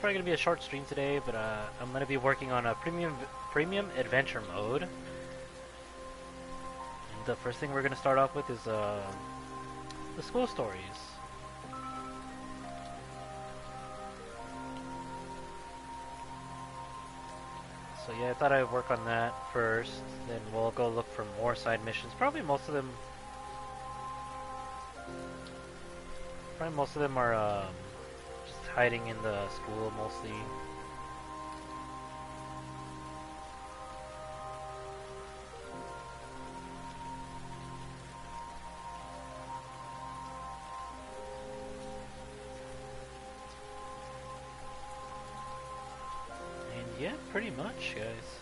probably gonna be a short stream today, but I'm gonna be working on a premium adventure mode. And the first thing we're gonna start off with is the school stories. So yeah, I thought I'd work on that first, then we'll go look for more side missions. Probably most of them are just hiding in the school mostly. And yeah, pretty much, guys.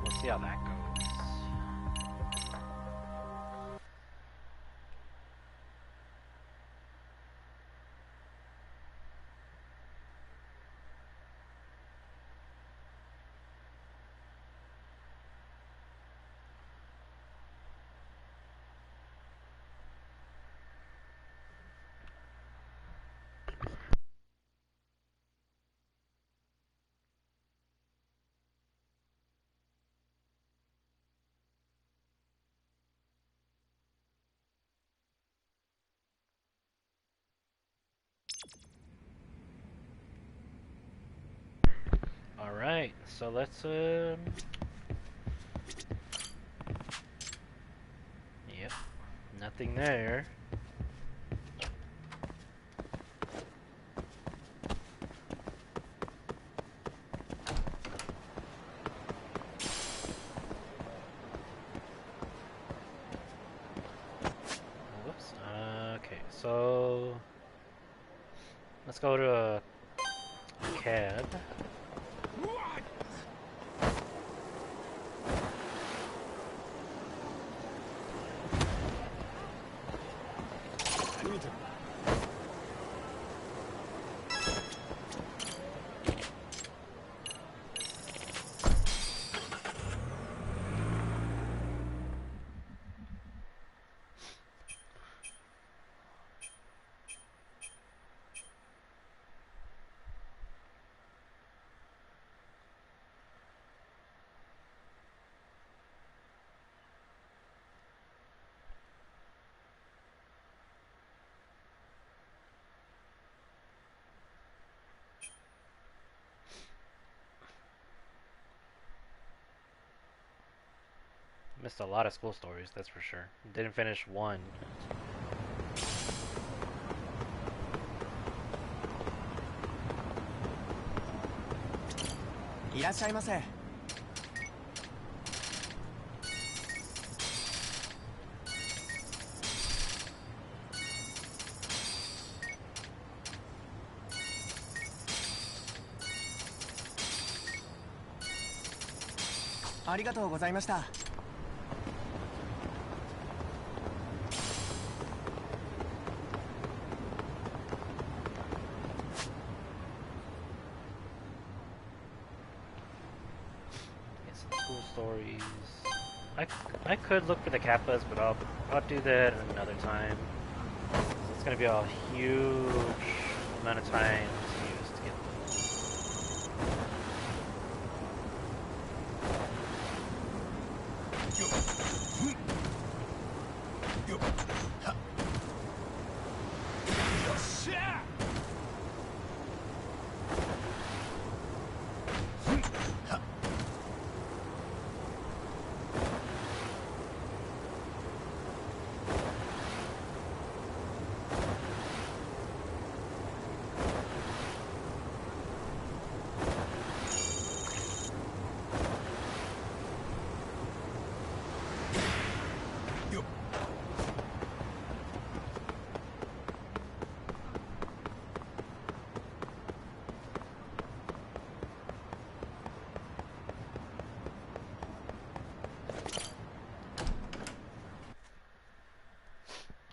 We'll see how that goes. Alright, so let's yep, nothing there. Whoops. Okay, so let's go to a cab. Missed a lot of school stories, that's for sure. Didn't finish one. いらっしゃいませ。ありがとうございました。Stories. I could look for the kappas, but I'll do that another time. So it's gonna be a huge amount of time to use to get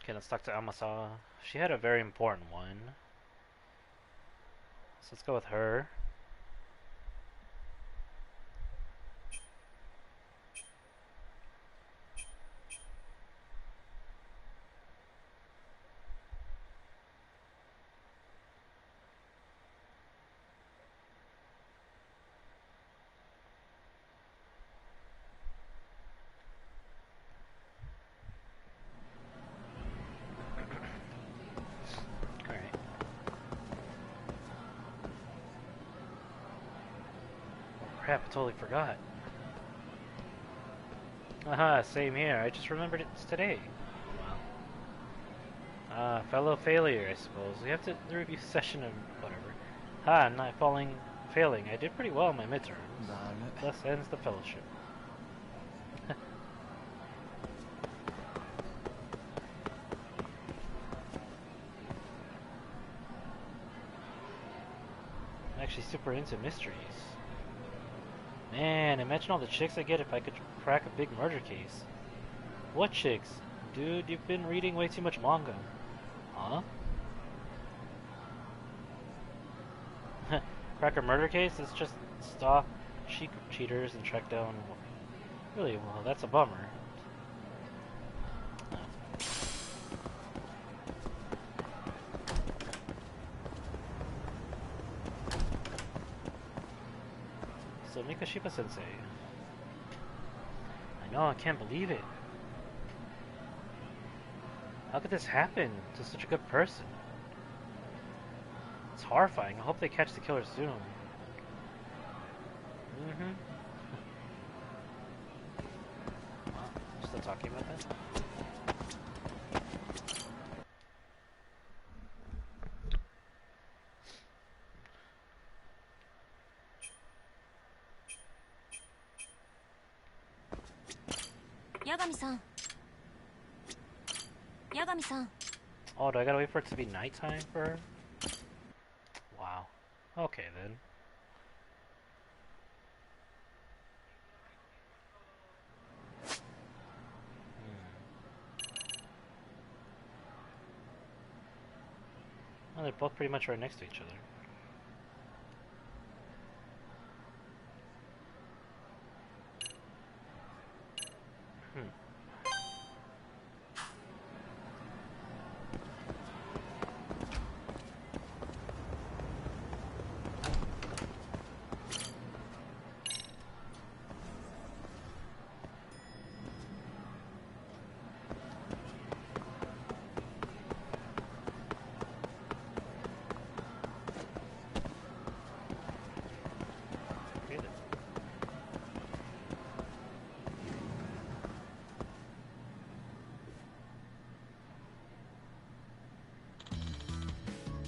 Okay, let's talk to Amasa. She had a very important one. So let's go with her. crap, I totally forgot. Haha, same here. I just remembered it's today. Wow. Fellow failure, I suppose. We have to the review session and whatever. I'm not failing. I did pretty well in my midterms. Thus ends the fellowship. I'm actually super into mysteries. Man, imagine all the chicks I get if I could crack a big murder case. What chicks? Dude, you've been reading way too much manga. Huh? Crack a murder case is just stop cheaters and track down... Really? Well, that's a bummer. So Mikashiba-sensei. I know, I can't believe it. How could this happen to such a good person? It's horrifying. I hope they catch the killer soon. Wow, still talking about that? Yagami-san. Yagami-san. Oh, do I gotta wait for it to be nighttime for her? Wow. Okay then. Well, they're both pretty much right next to each other.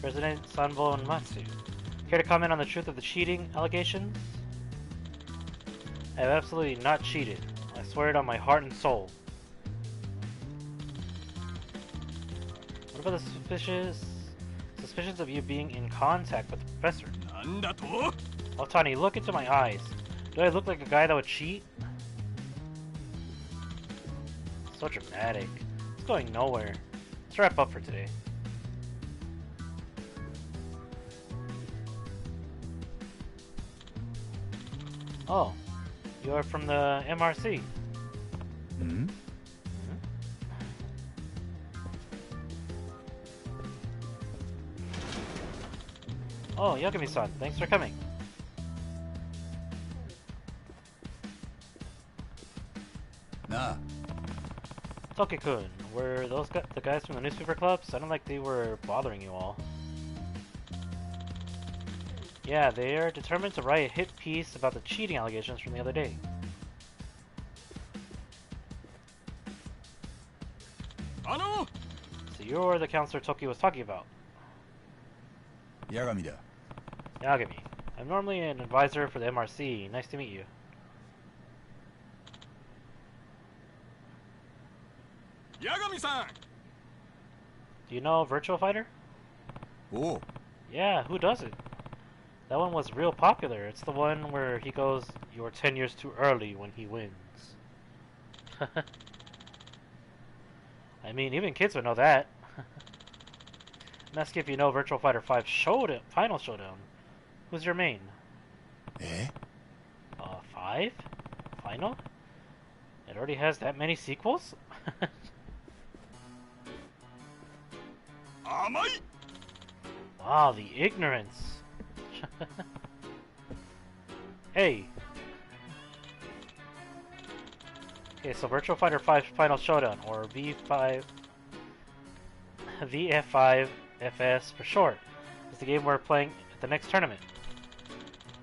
President Sanbo and Matsu. Care to comment on the truth of the cheating allegations? I have absolutely not cheated. I swear it on my heart and soul. What about the suspicions of you being in contact with the professor? Otani, look into my eyes. Do I look like a guy that would cheat? So dramatic. It's going nowhere. Let's wrap up for today. Oh, you are from the MRC. Hmm? Oh, Yagami-san, thanks for coming. Nah. Toki-kun, were those the guys from the newspaper club? Sounded like they were bothering you all. Yeah, they are determined to write a hit piece about the cheating allegations from the other day. So you're the counselor Toki was talking about. Yagami da. Yagami. I'm normally an advisor for the MRC. Nice to meet you. Yagami-san! Do you know Virtual Fighter? Oh. Yeah, who doesn't? That one was real popular. It's the one where he goes, "You're 10 years too early" when he wins. I mean, even kids would know that. I'm asking if you know Virtual Fighter 5 Final Showdown. Who's your main? Eh? 5? Final? It already has that many sequels? Wow, the ignorance. Hey. Okay, so Virtual Fighter 5 Final Showdown, or VF5 FS for short, is the game we're playing at the next tournament.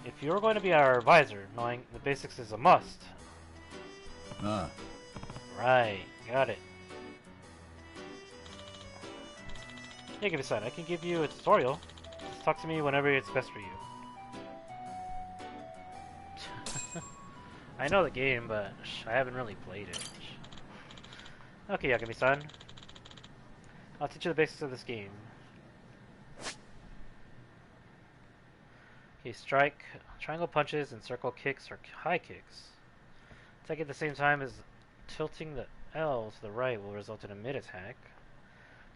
If you're going to be our advisor, knowing the basics is a must. あ Right, got it. Hey, give me a sign. I can give you a tutorial. Just talk to me whenever it's best for you. I know the game, but I haven't really played it. Okay, Yagami-san. I'll teach you the basics of this game. Okay, strike, triangle punches, and circle kicks or high kicks. Attack at the same time as tilting the L to the right will result in a mid-attack.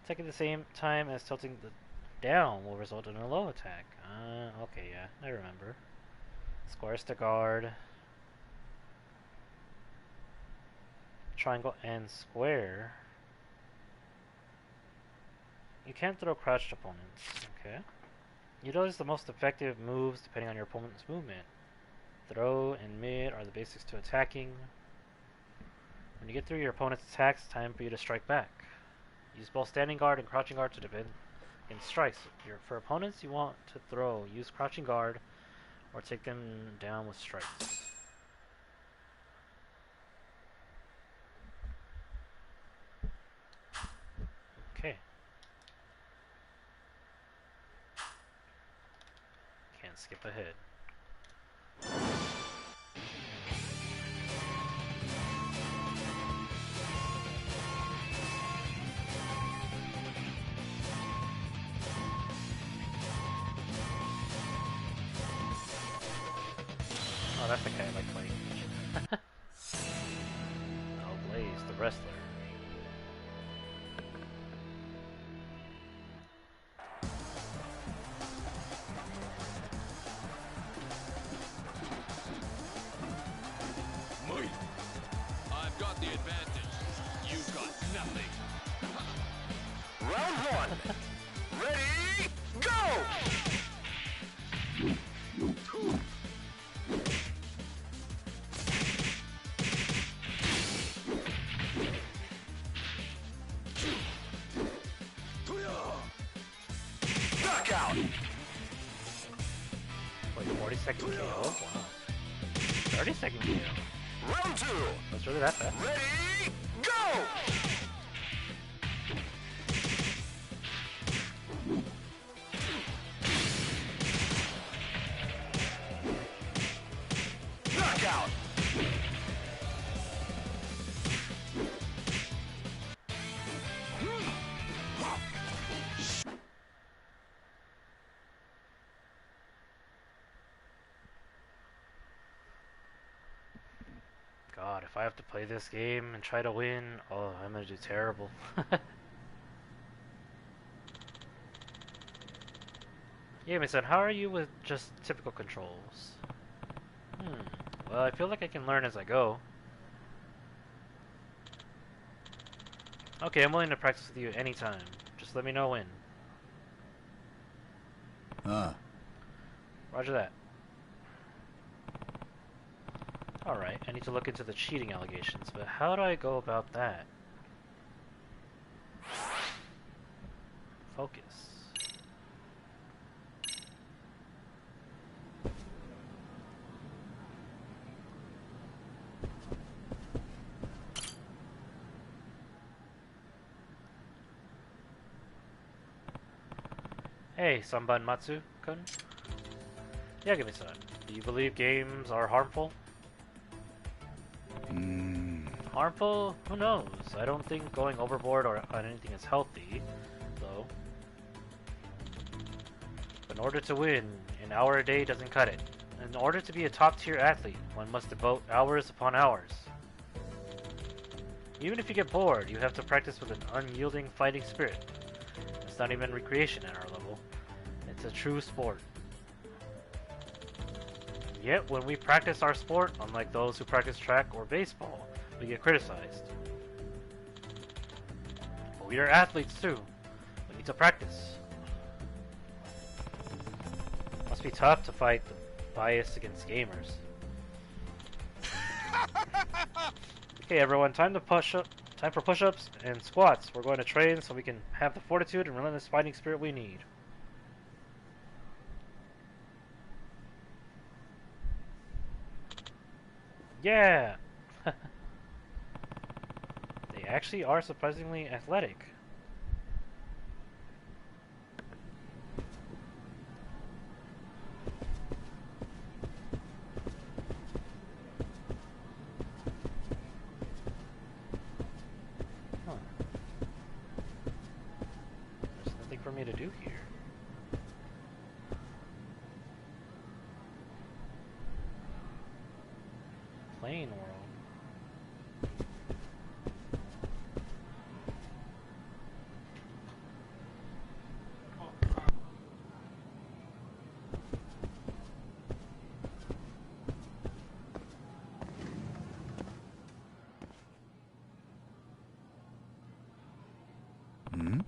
Attack at the same time as tilting the down will result in a low attack. Okay, yeah, I remember. Squares to guard. Triangle and square. You can't throw crouched opponents. Okay. Utilize the most effective moves depending on your opponent's movement. Throw and mid are the basics to attacking. When you get through your opponent's attacks, it's time for you to strike back. Use both standing guard and crouching guard to defend against strikes. For opponents you want to throw, use crouching guard or take them down with strikes. Okay. Can't skip ahead. Oh, that's the guy I like playing. Oh, Blaze, the wrestler. Mui. I've got the advantage. You've got nothing. Round 1. Ready, go! Knockout! Wait, 40-second KO? Wow. 30-second KO. Round 2. That's really that fast. Ready, go! Knockout! God, if I have to play this game and try to win, oh, I'm gonna do terrible. Yeah, Mason, how are you with just typical controls? Well, I feel like I can learn as I go. Okay, I'm willing to practice with you anytime. Just let me know when. あ Roger that. Alright, I need to look into the cheating allegations, but how do I go about that? Focus. Hey, Sanban Matsu-kun? Yagami-san, do you believe games are harmful? うーん Harmful? Who knows? I don't think going overboard or on anything is healthy, though. But in order to win, an hour a day doesn't cut it. In order to be a top-tier athlete, one must devote hours upon hours. Even if you get bored, you have to practice with an unyielding fighting spirit. It's not even recreation at our level. It's a true sport. Yet, when we practice our sport, unlike those who practice track or baseball, we get criticized. But we are athletes too. We need to practice. Must be tough to fight the bias against gamers. Okay, everyone, time for push-ups and squats. We're going to train so we can have the fortitude and relentless fighting spirit we need. Yeah! They actually are surprisingly athletic. Huh. There's nothing for me to do here. Playing world. Hmm?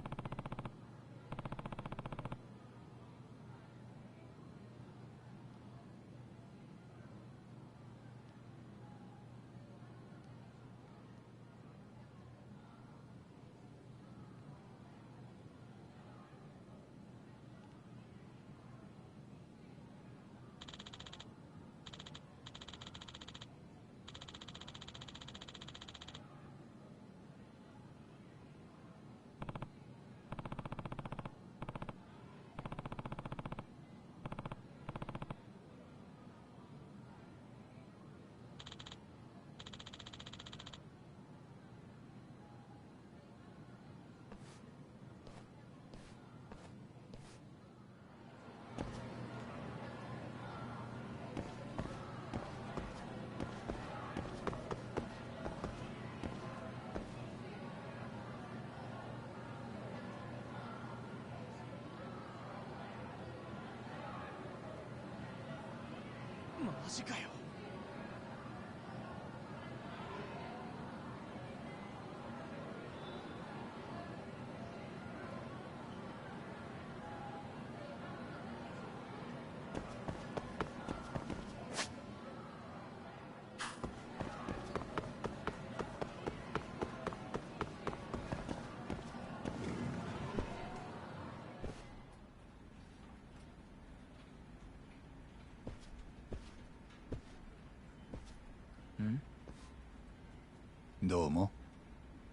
どうも。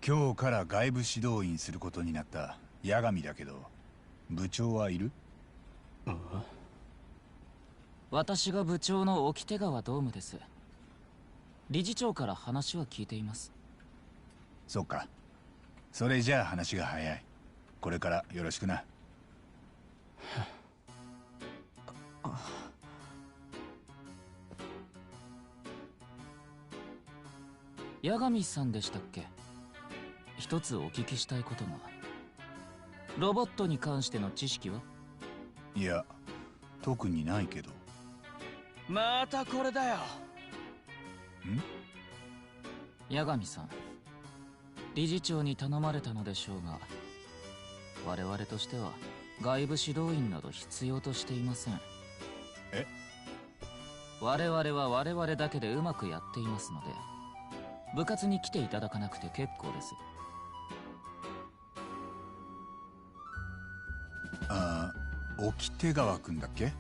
今日から外部指導員することになった八神だけど、部長はいる？私が部長の沖手川ドームです。理事長から話は聞いています。そっか。それじゃあ話が早い。これからよろしくな。八神さんでしたっけ？一つお聞きしたいことが。ロボットに関しての知識は？いや、特にないけど。またこれだよ。八神さん、理事長に頼まれたのでしょうが、我々としては外部指導員など必要としていません。え？我々は我々だけでうまくやっていますので、部活に来ていただかなくて結構です。ああ、沖手川くんだっけ？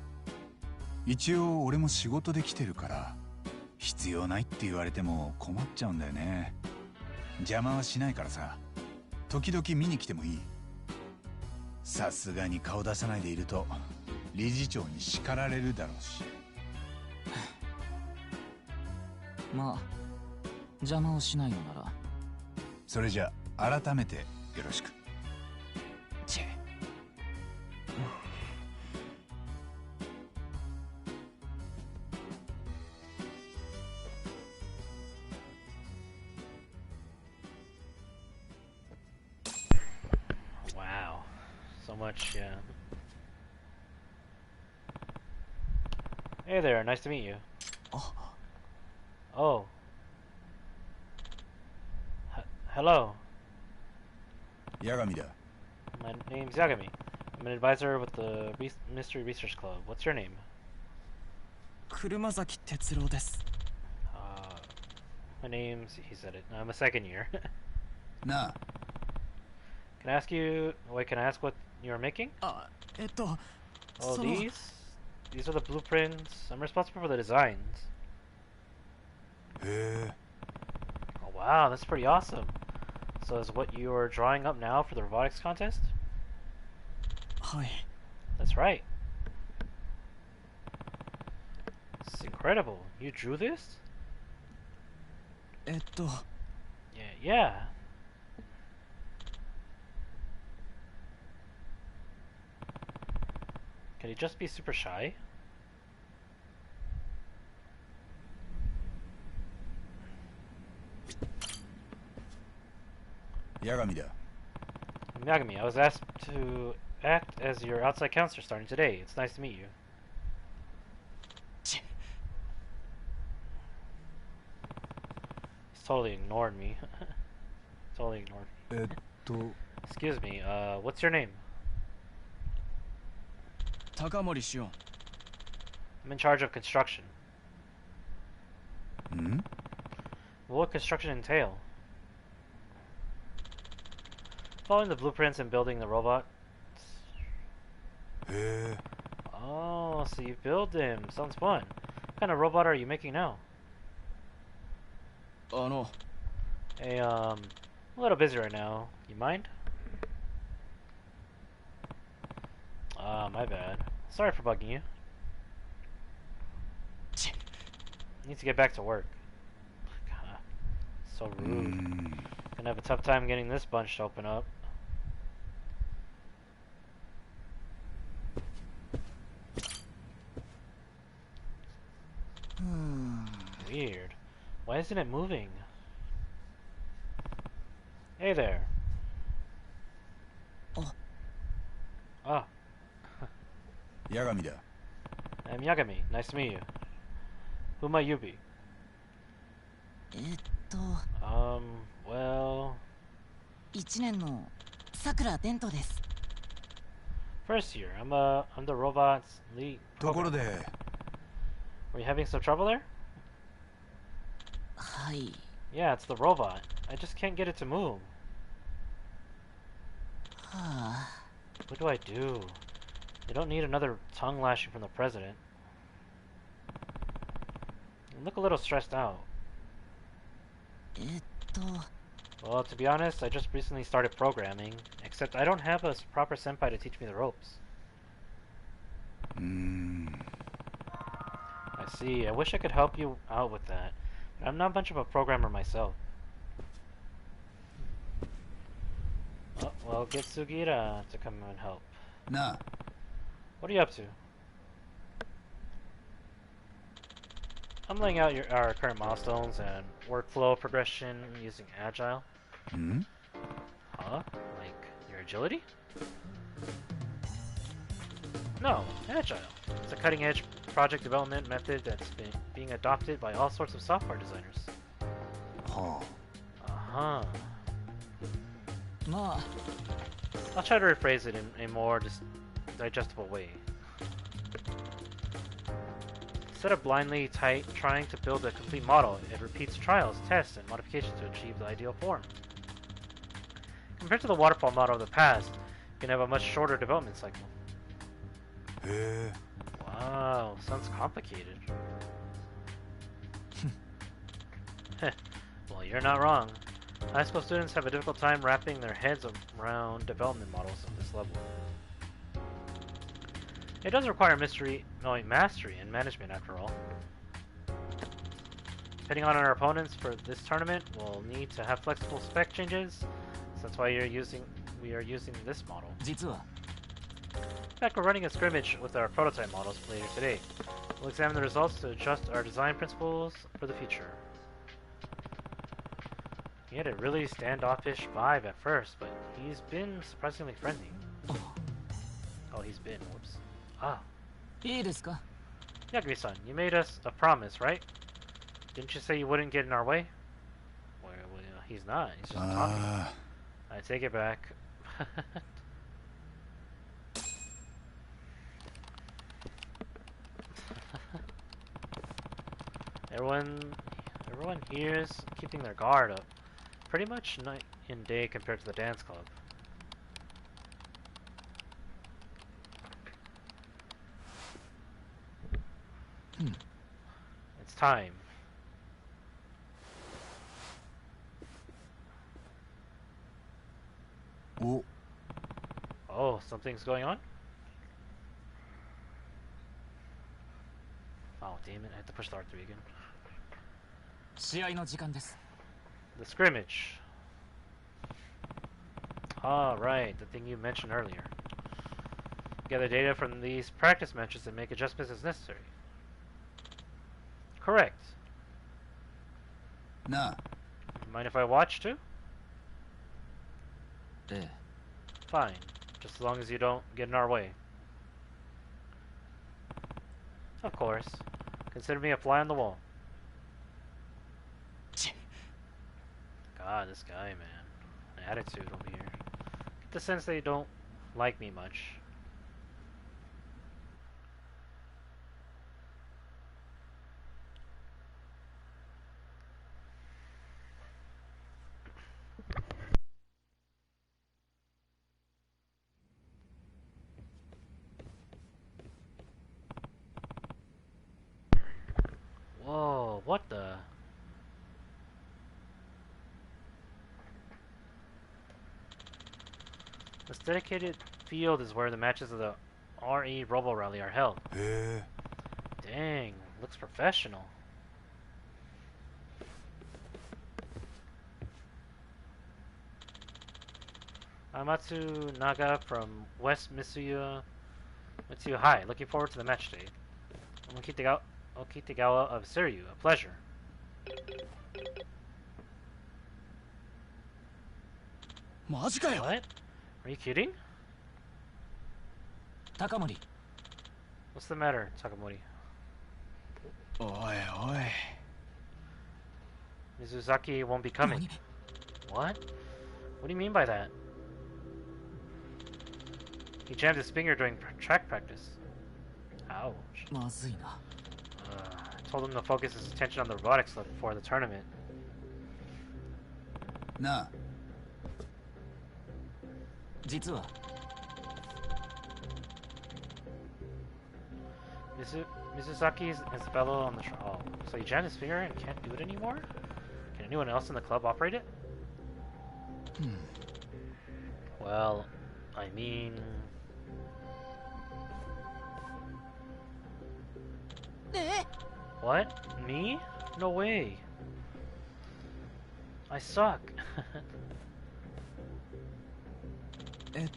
一応俺も仕事で来てるから、必要ないって言われても困っちゃうんだよね。邪魔はしないからさ、時々見に来てもいい？さすがに顔出さないでいると理事長に叱られるだろうし。まあ邪魔をしないのなら。それじゃあ改めてよろしく。チェ。Wow. So much, yeah. Hey there, nice to meet you. Oh. Hello. 八神だ。 My name's Yagami. I'm an advisor with the Mystery Research Club. What's your name? 車崎哲郎です。 My name's... He said it. I'm a second year. なあ、 Can I ask you... Wait, can I ask what you're making? あ、Oh, その these? These are the blueprints. I'm responsible for the designs. へ Oh wow, that's pretty awesome. So is what you're drawing up now for the robotics contest? はい。 That's right. It's incredible. You drew this? えっと、 Yeah. Can he just be super shy? 八神だ。 Yagami, I was asked to act as your outside counselor starting today. It's nice to meet you. ち He's totally ignored me. Totally ignored me. えっと、 Excuse me, what's your name? 高森紫音。 I'm in charge of construction. ん What would construction entail? Following the blueprints and building the robot. へえ、 Oh, so you build them. Sounds fun. What kind of robot are you making now? あの、 Hey, I'm a little busy right now. You mind? My bad. Sorry for bugging you. ち Need to get back to work. God, so う rude. ん、 Gonna have a tough time getting this bunch to open up. Weird. Why isn't it moving? Hey there. Oh. Ah, 八神だ。 I'm Yagami. Nice to meet you. Who might you be? えっと、 Well, 1年のさくら伝人です。 first year. I'm the robot's lead. ところ programmer. で、 Were you having some trouble there? はい。 Yeah, it's the robot. I just can't get it to move. はあ、 What do I do? They don't need another tongue lashing from the president. You look a little stressed out. えっと、 Well, to be honest, I just recently started programming, except I don't have a proper senpai to teach me the ropes. うーん、 I see. I wish I could help you out with that, but I'm not much of a programmer myself. Oh, well, get Sugira to come and help. なあ、 What are you up to? I'm laying out our current milestones and workflow progression using Agile. ん Huh? Like your agility? No, Agile. It's a cutting-edge project development method that's been being adopted by all sorts of software designers. は Uh-huh. まあ、 I'll try to rephrase it in a more digestible way. Instead of blindly trying to build a complete model, it repeats trials, tests, and modifications to achieve the ideal form. Compared to the waterfall model of the past, you can have a much shorter development cycle. あ、へえ、 Wow, sounds complicated. Well, you're not wrong. High school students have a difficult time wrapping their heads around development models of this level. It does require mastery and management, after all. Depending on our opponents for this tournament, we'll need to have flexible spec changes. So that's why we are using this model. 実は In fact, we're running a scrimmage with our prototype models later today. We'll examine the results to adjust our design principles for the future. He had a really standoffish vibe at first, but he's been surprisingly friendly. Oh, he's been. Whoops. Ah. いいですか Yagami-san, you made us a promise, right? Didn't you say you wouldn't get in our way? Well, he's not. He's just talking. あ I take it back. Everyone here is keeping their guard up. Pretty much night and day compared to the dance club. It's time. お、 Oh, something's going on? Oh, damn it. I have to push the R3 again. 試合の時間です。 The scrimmage. Ah, right. The thing you mentioned earlier. Gather data from these practice matches and make adjustments as necessary. Correct. なあ、 Mind if I watch too? ええ。 Fine. Just as long as you don't get in our way. Of course. Consider me a fly on the wall. God, this guy, man. Attitude over here. Get the sense they don't like me much. Whoa, what the? This dedicated field is where the matches of the RE Robo Rally are held. へえ、 Dang, looks professional. Amatsu Naga from West Mitsuya. Hi, looking forward to the match day. Okitagawa of Suryu, a pleasure. マジかよ。 What? Are you kidding? 高森、 What's the matter, Takamori? おいおい。 Mizuzaki won't be coming. 何？ What? What do you mean by that? He jammed his finger during track practice. Ouch. まずいな。 I told him to focus his attention on the robotics club before the tournament. なあ、 実は Mizuzaki is the fellow on the oh, so he jammed his finger and can't do it anymore? Can anyone else in the club operate it? Well, I mean... What? Me? No way. I suck.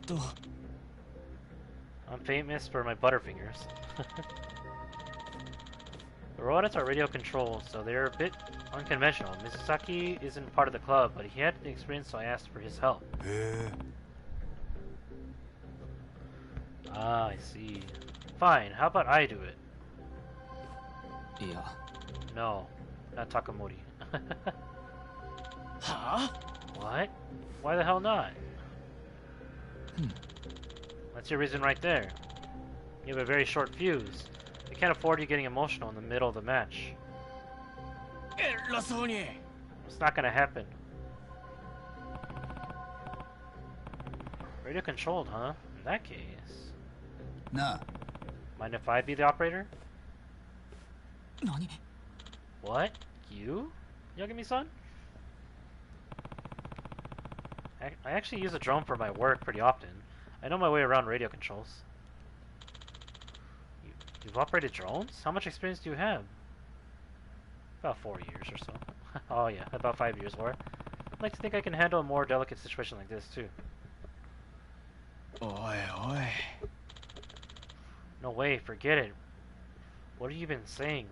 と I'm famous for my butterfingers. The robots are radio controlled, so they're a bit unconventional. Mizusaki isn't part of the club, but he had the experience, so I asked for his help. へえ、 Ah, I see. Fine, how about I do it? いや、 No, not Takamori. はあ What? Why the hell not? That's your reason right there. You have a very short fuse. I can't afford you getting emotional in the middle of the match. 偉そうに。 It's not gonna happen. Radio controlled, huh? In that case. なあ、 Mind if I be the operator? 何？ What? You? Yagami-san? I actually use a drone for my work pretty often. I know my way around radio controls. You've operated drones? How much experience do you have? About 4 years or so. Oh yeah, about 5 years or. I'd like to think I can handle a more delicate situation like this too. おいおい。 No way, forget it. What have you been saying?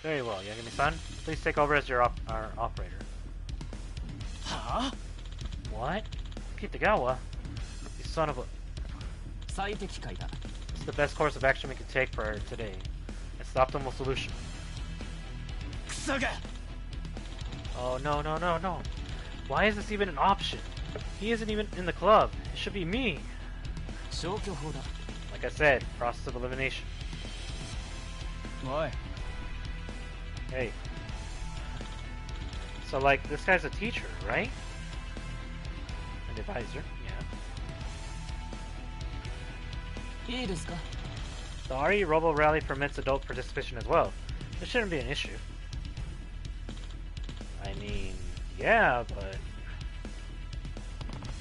Very well, Yagami-san. Please take over as our operator. はあ What? Kitagawa? You son of a... 最適解だ。 It's the best course of action we can take for today. It's the optimal solution. クソが Oh, no, no, no, no. Why is this even an option? He isn't even in the club. It should be me. 消去法だ。 Like I said, process of elimination. おい Hey. So, like, this guy's a teacher, right? An advisor, yeah. いいですか？ The RE Robo Rally permits adult participation as well. This shouldn't be an issue. I mean, yeah, but...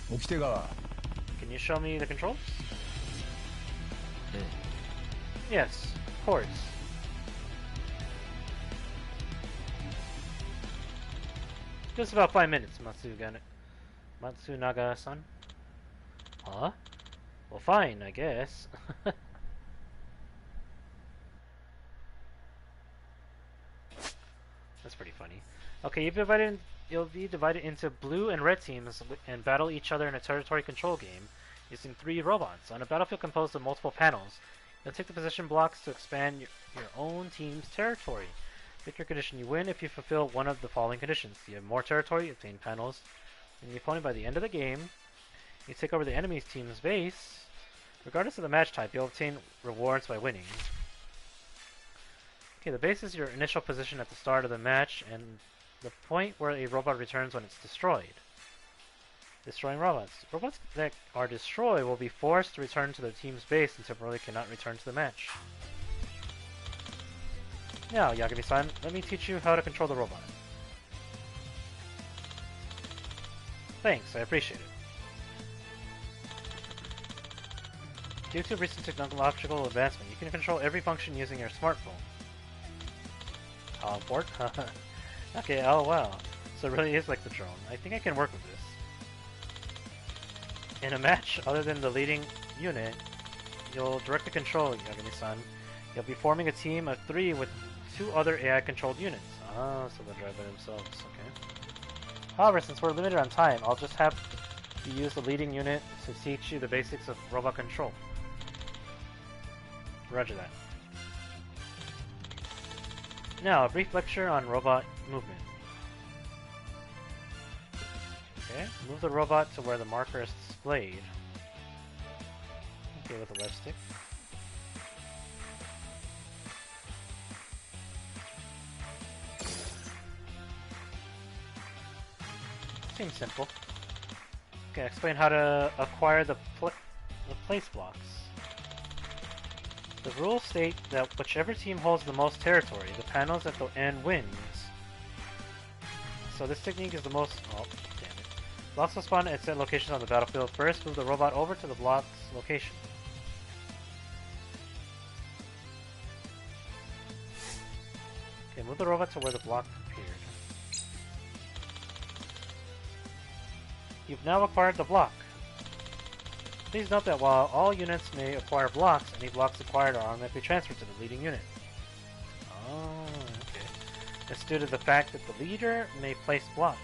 掟川 Can you show me the controls? え Yes, of course. Just about 5 minutes, Matsunaga-san. Huh? Well, fine, I guess. That's pretty funny. Okay, you'll be divided into blue and red teams and battle each other in a territory control game using 3 robots on a battlefield composed of multiple panels. You'll take the position blocks to expand your own team's territory. Pick your condition. You win if you fulfill one of the following conditions. You have more territory, obtain panels, and the opponent by the end of the game. You take over the enemy's team's base. Regardless of the match type, you'll obtain rewards by winning. Okay, the base is your initial position at the start of the match, and the point where a robot returns when it's destroyed. Destroying robots. Robots that are destroyed will be forced to return to their team's base and temporarily cannot return to the match. Now, Yagami-san, let me teach you how to control the robot. Thanks, I appreciate it. Due to recent technological advancement, you can control every function using your smartphone. Port? Okay, oh wow. So it really is like the drone. I think I can work with this. In a match, other than the leading unit, you'll directly control Yagami-san. You'll be forming a team of 3 with 2 other AI-controlled units. Ah, so they'll drive by themselves, okay. However, since we're limited on time, I'll just have to use the leading unit to teach you the basics of robot control. Roger that. Now, a brief lecture on robot movement. Okay, move the robot to where the marker is displayed. Okay, with the left stick. Seems simple. Okay, explain how to acquire the place blocks. The rules state that whichever team holds the most territory, the panels at the end wins. So this technique is the most... Oh, damn it. Blocks will spawn at set locations on the battlefield. First, move the robot over to the block's location. Okay, move the robot to where the block appeared. You've now acquired the block. Please note that while all units may acquire blocks, any blocks acquired are automatically transferred to the leading unit. Oh, okay. It's due to the fact that the leader may place blocks.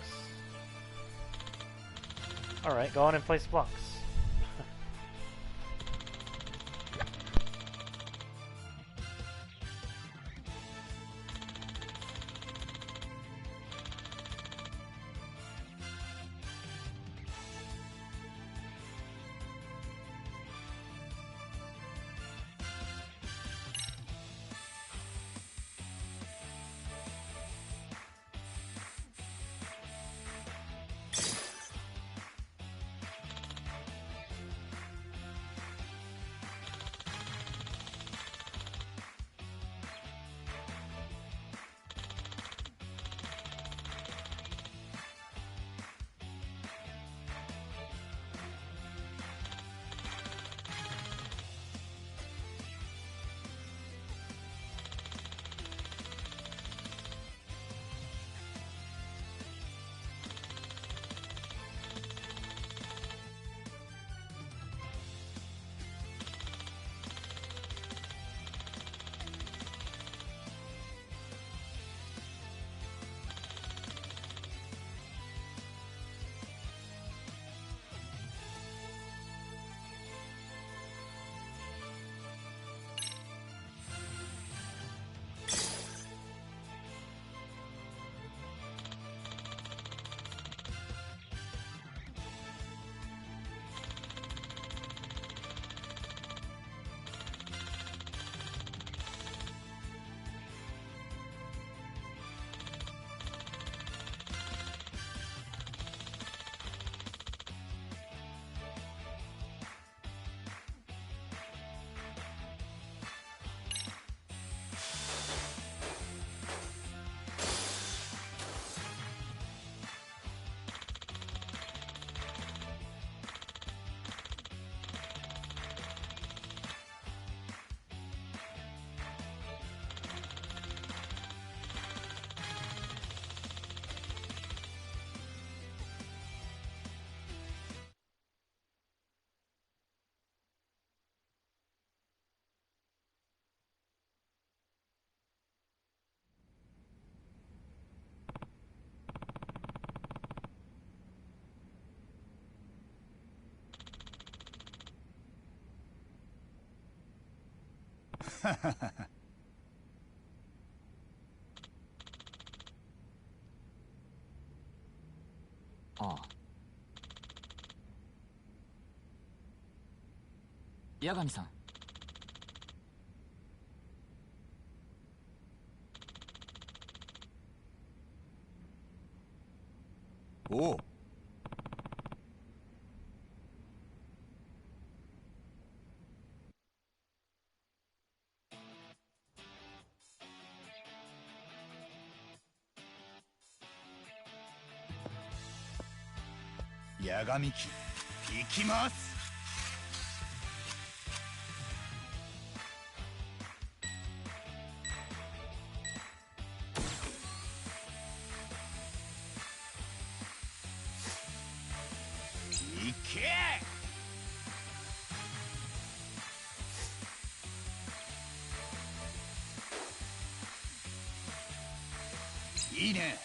Alright, go on and place blocks. ああ。八神さん。おう。八神機行きます。行け。いいね。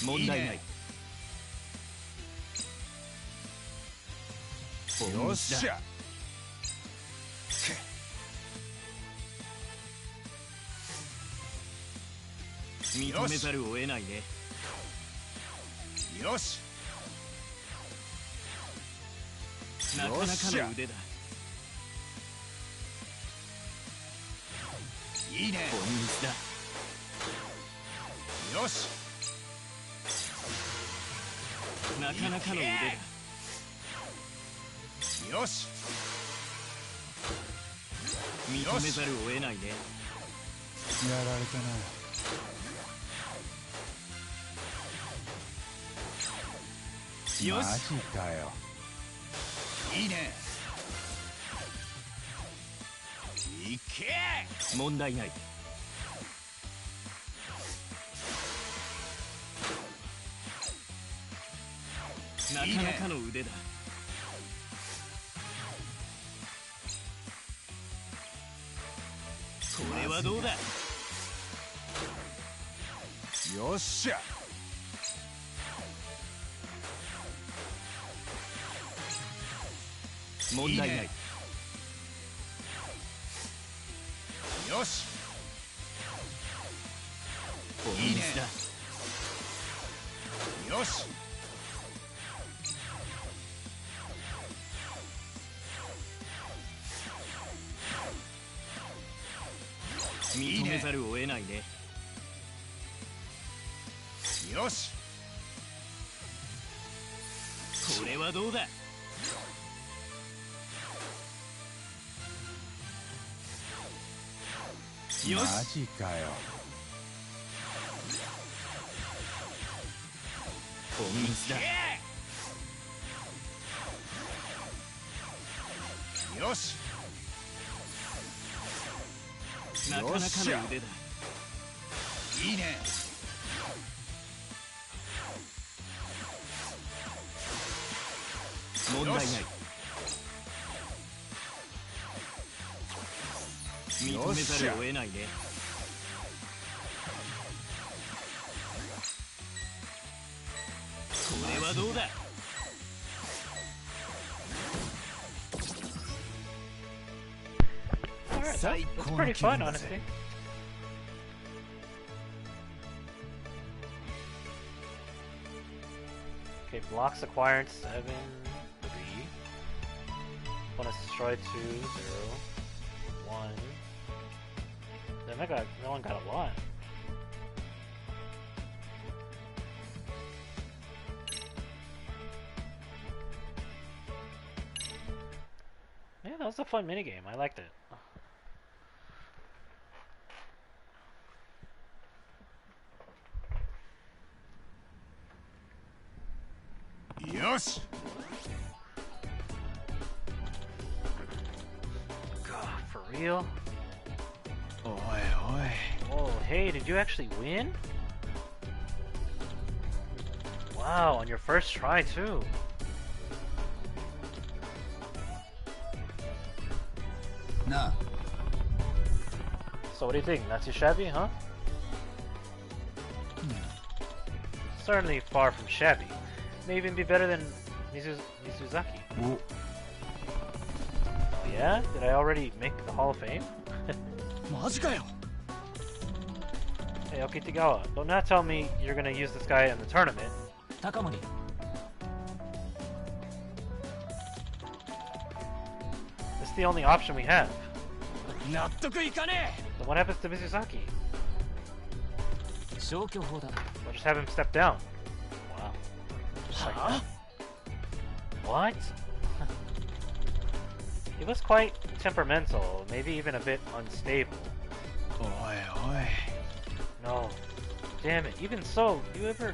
問題ない。よっしゃ。認めざるを得ないね。よし。なかなかの腕だ。いいね。本日だ。よし。なかなかの腕だ。よし。認めざるを得ないね。やられたな。よし。マジかよ。いいね。いけ。問題ない。なかなかの腕だ。これはどうだ。よっしゃ。問題ない。いいね。よし。本いいね。日だ。よし。認めざるを得ないね。よし。これはどうだ。よマし。ジかよ。本日だ。よし。なかなかの腕だ。いいね。問題ない。認めざるを得ないね。これはどうだ。Alright, that's pretty fun, honestly. Okay, blocks acquired 7, 3. Opponents destroyed 2, 0, 1. That one got a lot. Yeah, that was a fun minigame. I liked it. Yosh! God, for real? Oi, oi. Whoa, hey, did you actually win? Wow, on your first try too. Nah. So what do you think? Not too shabby, huh? Certainly far from shabby. may even be better than Mizuzaki. Oh, Oh yeah? Did I already make the Hall of Fame? マジかよ Hey, Okitigawa, don't not tell me you're gonna use this guy in the tournament. 高森 It's the only option we have. 納得いかね Then what happens to Mizuzaki? 消去法だ We'll just have him step down. Wow. え Just like は that. What? He was quite temperamental, maybe even a bit unstable. おいおい No. Damn it. Even so, you ever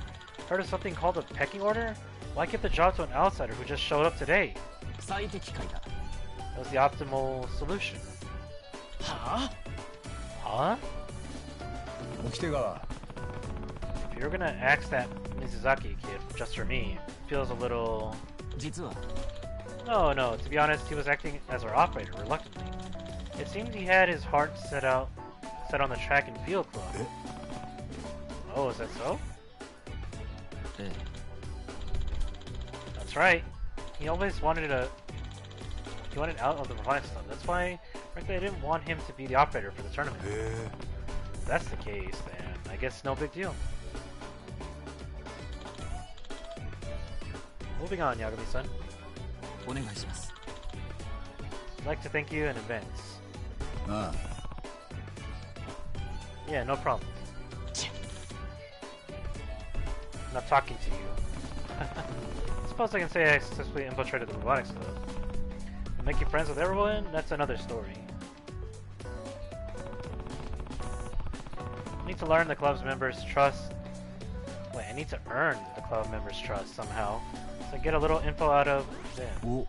heard of something called a pecking order? Why give the job to an outsider who just showed up today? 最適解だ That was the optimal solution. は Huh? 沖手川。 If you're gonna axe that Mizuzaki kid just for me, it feels a little... 実は No, to be honest, he was acting as our operator reluctantly. It seemed he had his heart set on the track and field club. Oh, is that so? ええ That's right. He always wanted he wanted out of the robotics club. That's why, frankly, I didn't want him to be the operator for the tournament. へえ。 If that's the case, then I guess no big deal. Moving on, Yagami-san. お願いします I'd like to thank you in advance. ああ。 Yeah, no problem. I'm not talking to you. Suppose I can say I successfully infiltrated the robotics club. Making friends with everyone? That's another story. I need to learn the club's members' trust. Wait, I need to earn the club members' trust somehow. So get a little info out of them. お、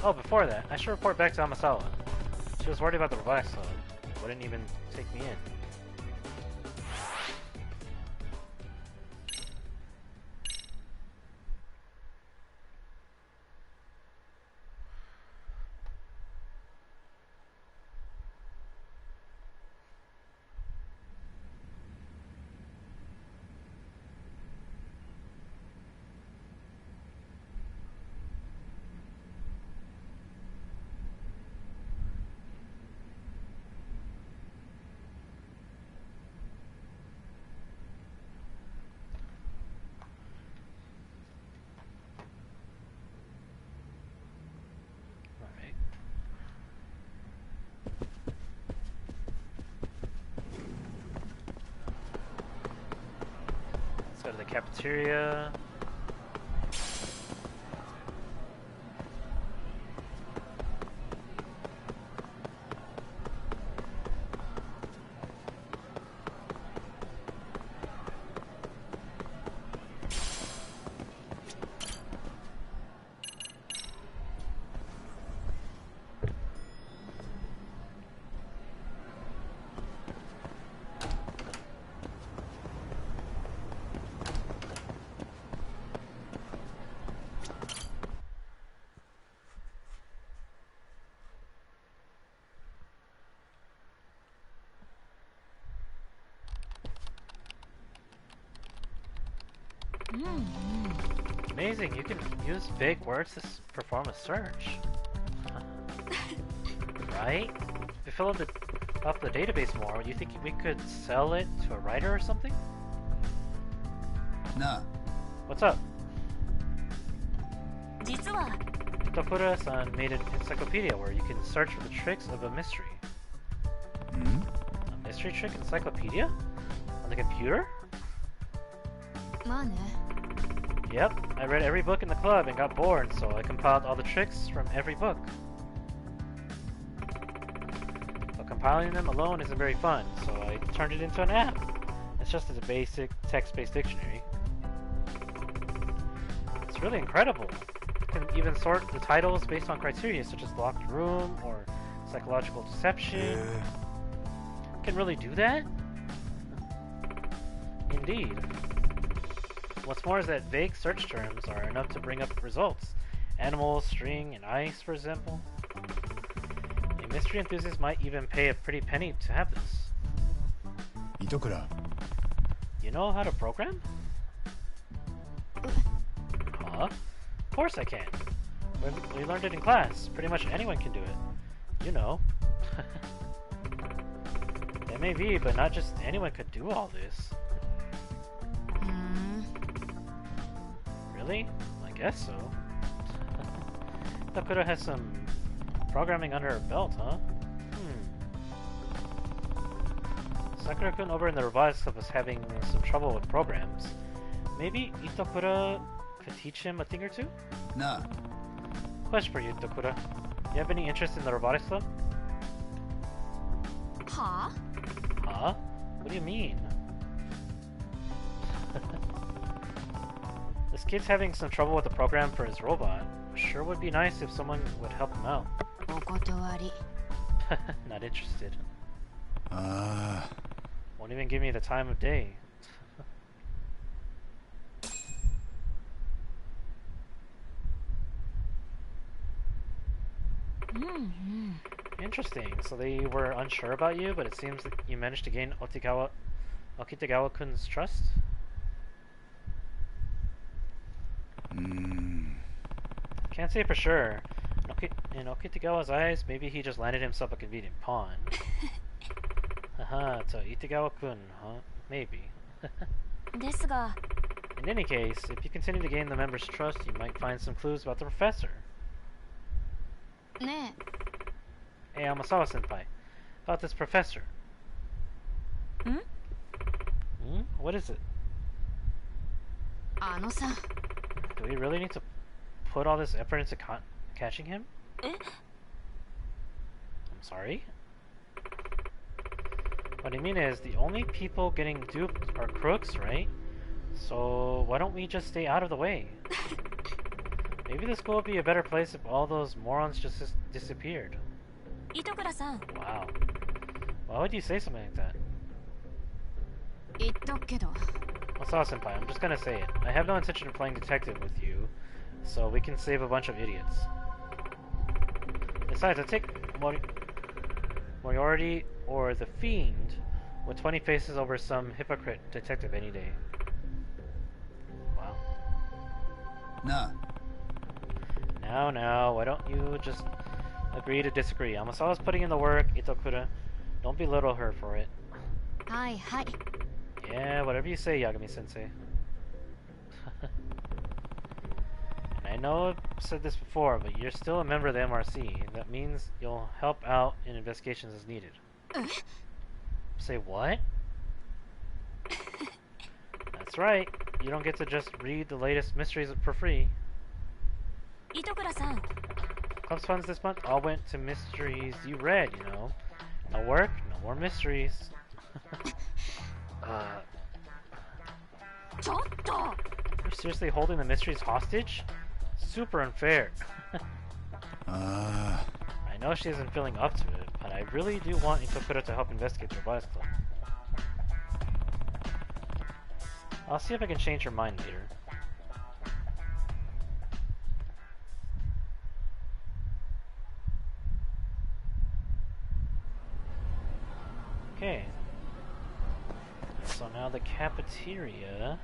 Oh, before that, I should report back to Amasawa. She was worried about the robotics club. Wouldn't even take me in. Alright. Let's go to the cafeteria. Amazing, you can use big words to perform a search. Right? If we fill up the database more, you think we could sell it to a writer or something? なあ。 What's up? 実は Tokura-san made an encyclopedia where you can search for the tricks of a mystery. ん A mystery trick encyclopedia? On the computer? まあね Yep, I read every book in the club and got bored, so I compiled all the tricks from every book. But compiling them alone isn't very fun, so I turned it into an app. It's just a basic text-based dictionary. It's really incredible. You can even sort the titles based on criteria such as locked room or psychological へ deception. え。 Can really do that? Indeed. What's more is that vague search terms are enough to bring up results. Animals, string, and ice, for example. A mystery enthusiast might even pay a pretty penny to have this. 糸倉。 You know how to program? Huh? Of course I can. We learned it in class. Pretty much anyone can do it. You know. It may be, but not just anyone could do all this. Really? I guess so. Takura has some programming under her belt, huh? Sakura-kun over in the robotics club is having some trouble with programs. Maybe Itokura could teach him a thing or two? Nah. Question for you, Itokura. You have any interest in the robotics club? Huh? Huh? What do you mean? This kid's having some trouble with the program for his robot. Sure would be nice if someone would help him out. お断り。 Not interested. Ah. Won't even give me the time of day. Interesting. So they were unsure about you, but it seems that you managed to gain Okitagawa-kun's trust? Can't say for sure. In Okitagawa's eyes, maybe he just landed himself a convenient pawn. Haha, so Itagawa-kun, huh? Maybe. ですが、 In any case, if you continue to gain the members' trust, you might find some clues about the professor. ね Hey, Amasawa-senpai. About this professor. え。ん？ What is it? あのさ。 Do we really need to put all this effort into catching him? え？ I'm sorry? What I mean is, the only people getting duped are crooks, right? So why don't we just stay out of the way? Maybe the school would be a better place if all those morons just disappeared. 糸倉さん。 Wow. Why would you say something like that? 言っとくけど。 Masawa-senpai, I'm just gonna say it. I have no intention of playing detective with you, so we can save a bunch of idiots. Besides, I take Moriarty or the Fiend with 20 faces over some hypocrite detective any day. Wow. Nah. Now, why don't you just agree to disagree? Amasawa's putting in the work, Itokura. Don't belittle her for it. はいはい。 Yeah, whatever you say, Yagami-sensei. And I know I've said this before, but you're still a member of the MRC. That means you'll help out in investigations as needed. Say what? That's right. You don't get to just read the latest mysteries for free. 糸倉さん。 Club's funds this month all went to mysteries you read, you know. No work, no more mysteries. ちょっと。 You're seriously holding the mysteries hostage? Super unfair. I know she isn't feeling up to it, but I really do want Itokura to help investigate the robotics club. I'll see if I can change her mind later. Okay. So now the cafeteria.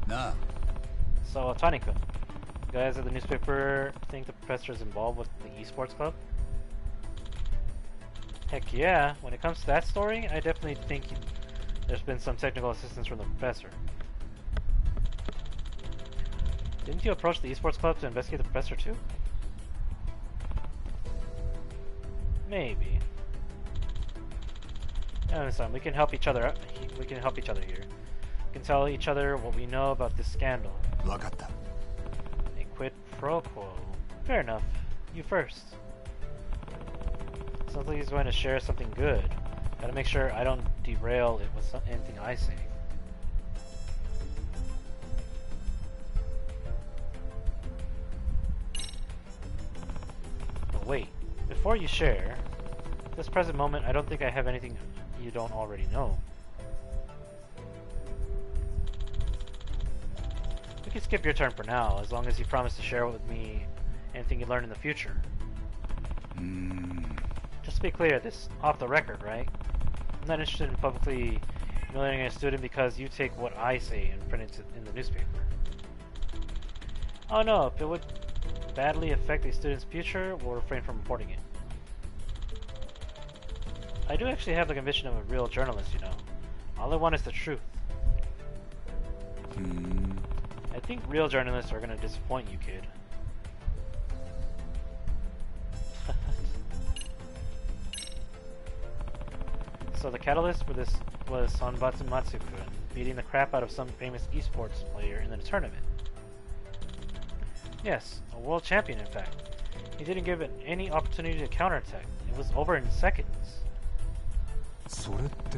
Nah. So, Tani-kun, you guys at the newspaper think the professor is involved with the esports club? Heck yeah, when it comes to that story, I definitely think there's been some technical assistance from the professor. Didn't you approach the esports club to investigate the professor too? Maybe. I understand, we can help each other out. We can help each other here. We can tell each other what we know about this scandal. わかった。 A quid pro quo. Fair enough. You first. Sounds like he's going to share something good. Gotta make sure I don't derail it with anything I say. But wait, before you share, This present moment, I don't think I have anything you don't already know. We can skip your turn for now, as long as you promise to share with me anything you learn in the future. Just to be clear, this is off the record, right? I'm not interested in publicly humiliating a student because you take what I say and print it in the newspaper. Oh no, if it would badly affect a student's future, we'll refrain from reporting it. I do actually have the conviction of a real journalist, you know. All I want is the truth. I think real journalists are gonna disappoint you, kid. So the catalyst for this was Sanbatsu Matsu-kun beating the crap out of some famous esports player in the tournament. Yes, a world champion in fact. He didn't give it any opportunity to counterattack. It was over in seconds. それって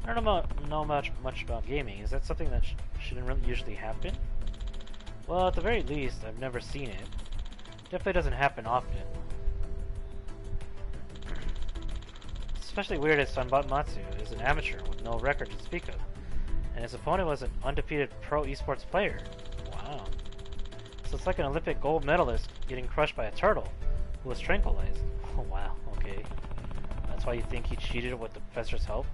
I don't know much about gaming. Is that something that shouldn't really usually happen? Well, at the very least, I've never seen it. Definitely doesn't happen often. Especially weird as Sanbat Matsu is an amateur with no record to speak of, and his opponent was an undefeated pro esports player. Wow. So it's like an Olympic gold medalist getting crushed by a turtle who was tranquilized. Oh wow, okay. That's why you think he cheated with the professor's help?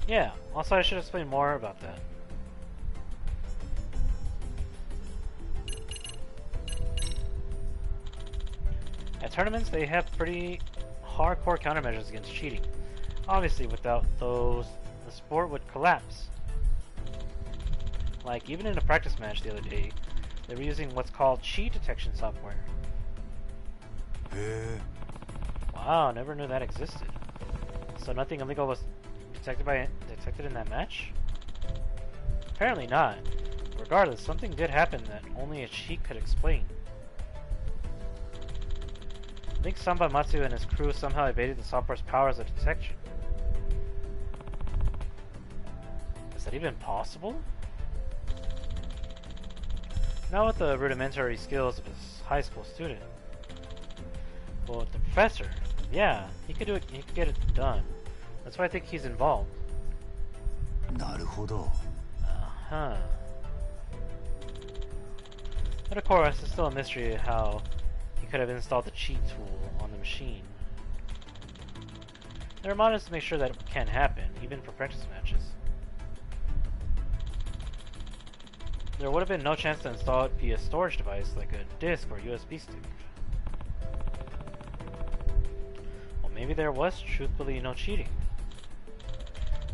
Yeah, also I should explain more about that. At tournaments, they have pretty hardcore countermeasures against cheating. Obviously, without those, the sport would collapse. Like, even in a practice match the other day, they were using what's called cheat detection software. Wow, never knew that existed. So nothing illegal was detected in that match? Apparently not. Regardless, something did happen that only a cheat could explain. I think Samba Matsu and his crew somehow evaded the software's powers of detection. Is that even possible? Not with the rudimentary skills of his high school student. But with the professor, yeah, he could do it. He could get it done. That's why I think he's involved. なるほど Huh. But of course, it's still a mystery how he could have installed the cheat tool on the machine. There are monitors to make sure that it can't happen, even for practice matches. There would have been no chance to install it via a storage device like a disk or USB stick. Well, maybe there was truthfully no cheating.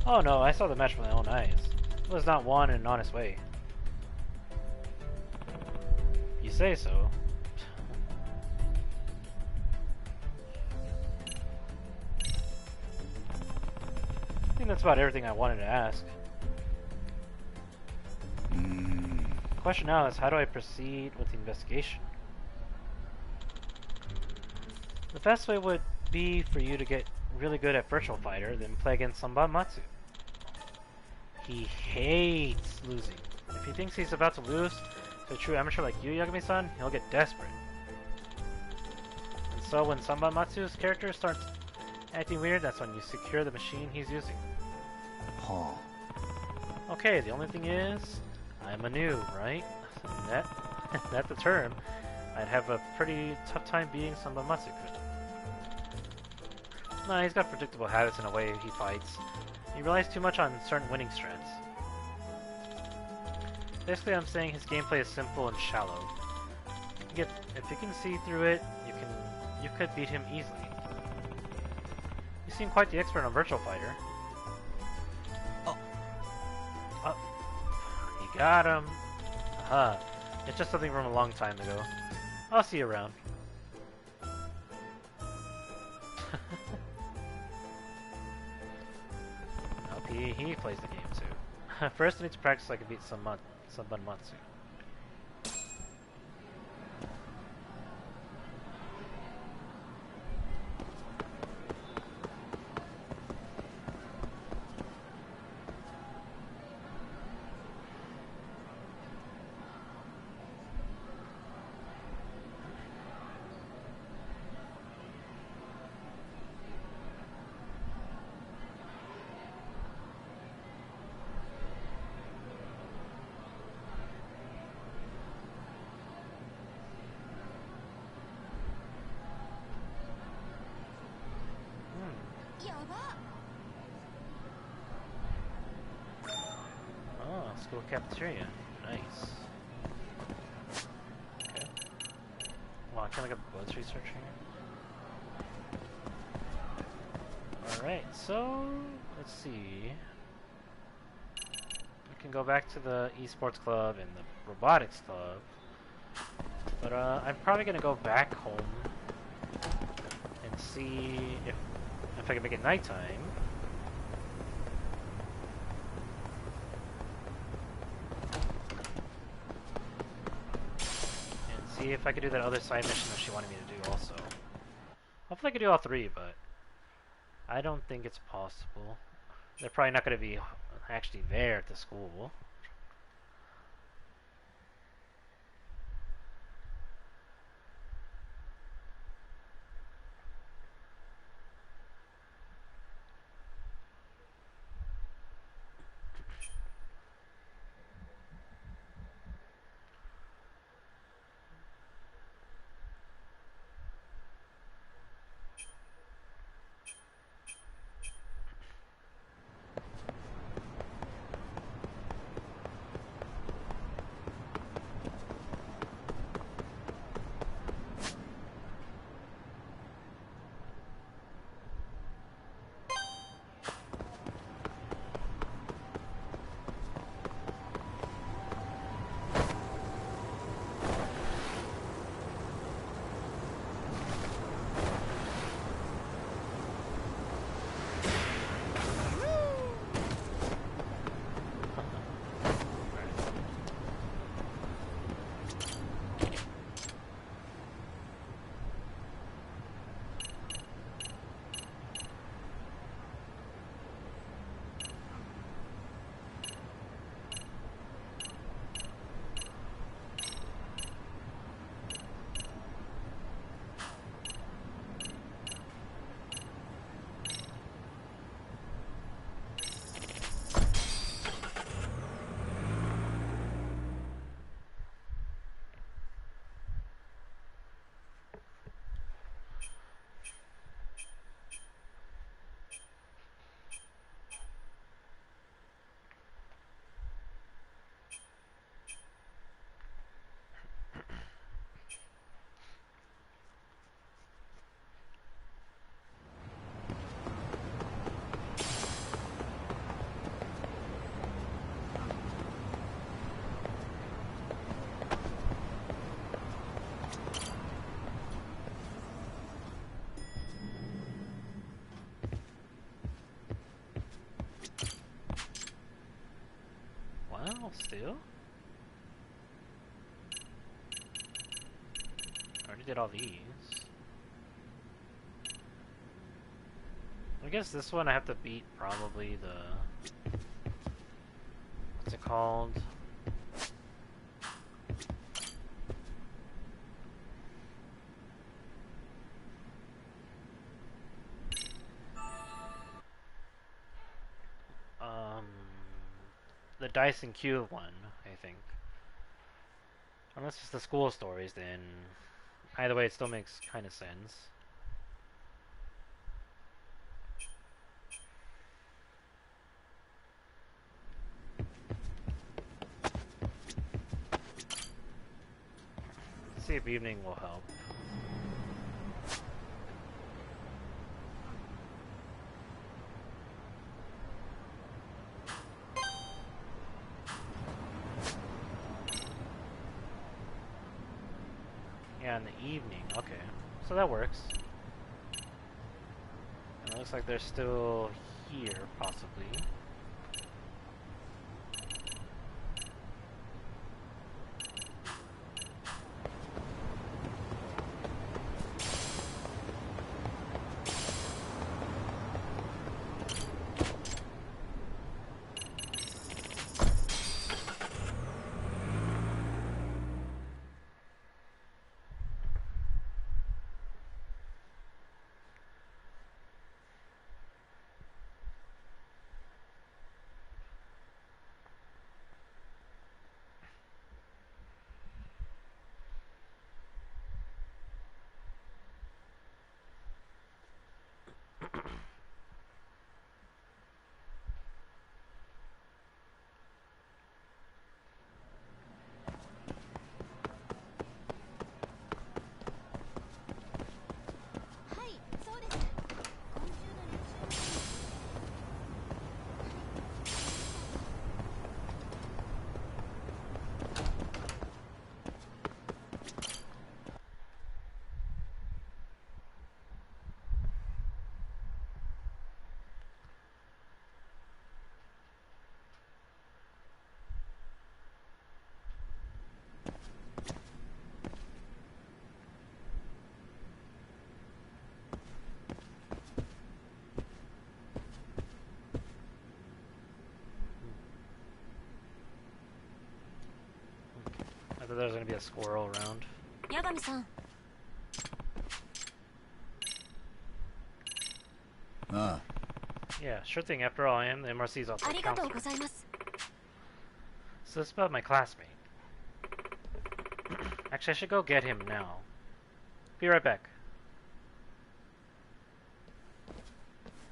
Oh no, I saw the match with my own eyes. It was not won in an honest way. You say so. I think that's about everything I wanted to ask. The question now is, how do I proceed with the investigation? The best way would be for you to get really good at Virtual Fighter, then play against Samba Matsu. He hates losing. If he thinks he's about to lose to a true amateur like you, Yagami-san, he'll get desperate. And so when Samba Matsu's character starts acting weird, that's when you secure the machine he's using. Okay, the only thing is, I'm a noob, right? That's the term. I'd have a pretty tough time beating Samba Matsu. Nah, he's got predictable habits in the way he fights. He relies too much on certain winning strats. Basically, I'm saying his gameplay is simple and shallow. If you can see through it, you could beat him easily. You seem quite the expert on Virtual Fighter. Oh, you got him. Aha. It's just something from a long time ago. I'll see you around. Okay, he plays the game too. First I need to practice so I can beat Sanban Matsu. School cafeteria. Nice. Okay. Wow, I can't look at buzz researching. Alright, so let's see. We can go back to the esports club and the robotics club. But I'm probably gonna go back home and see if I can make it nighttime. And see if I can do that other side mission that she wanted me to do also. Hopefully I can do all three, but I don't think it's possible. They're probably not going to be actually there at the school. Wow, still? I already did all these. I guess this one I have to beat probably the... What's it called? The Dice and Cube one, I think. Unless it's the school stories, then either way it still makes kind of sense. Let's see if evening will help. Yeah, in the evening. Okay. So that works. And it looks like they're still here, possibly. that there's gonna be a squirrel around. 八神さん あ Yeah, sure thing. After all, I am the MRC's also ありがとう counselor. ございます So it's about my classmate. Actually, I should go get him now. Be right back.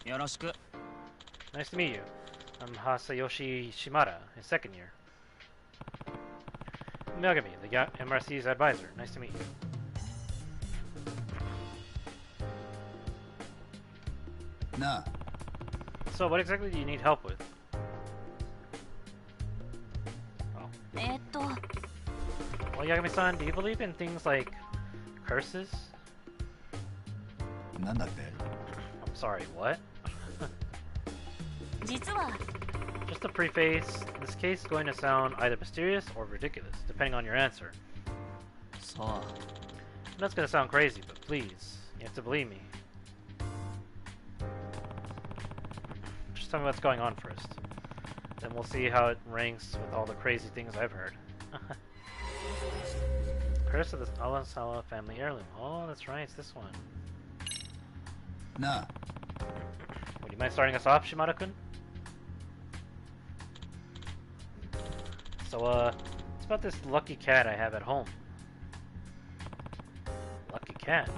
よろしく Nice to meet you. I'm Hasayoshi Shimada, in second year. Megami, the MRC's advisor. Nice to meet you. あなあ So, what exactly do you need help with? Oh. 「 Well, Yagami-san, do you believe in things like curses? なんだって I'm sorry, what? 実は Just to preface, this case is going to sound either mysterious or ridiculous, depending on your answer. さあ That's going to sound crazy, but please, you have to believe me. Just tell me what's going on first. Then we'll see how it ranks with all the crazy things I've heard. Curse of the Alasala Family Heirloom. Oh, that's right, it's this one. なあ Would you mind starting us off, Shimada-kun? So, it's about this lucky cat I have at home. Lucky cat?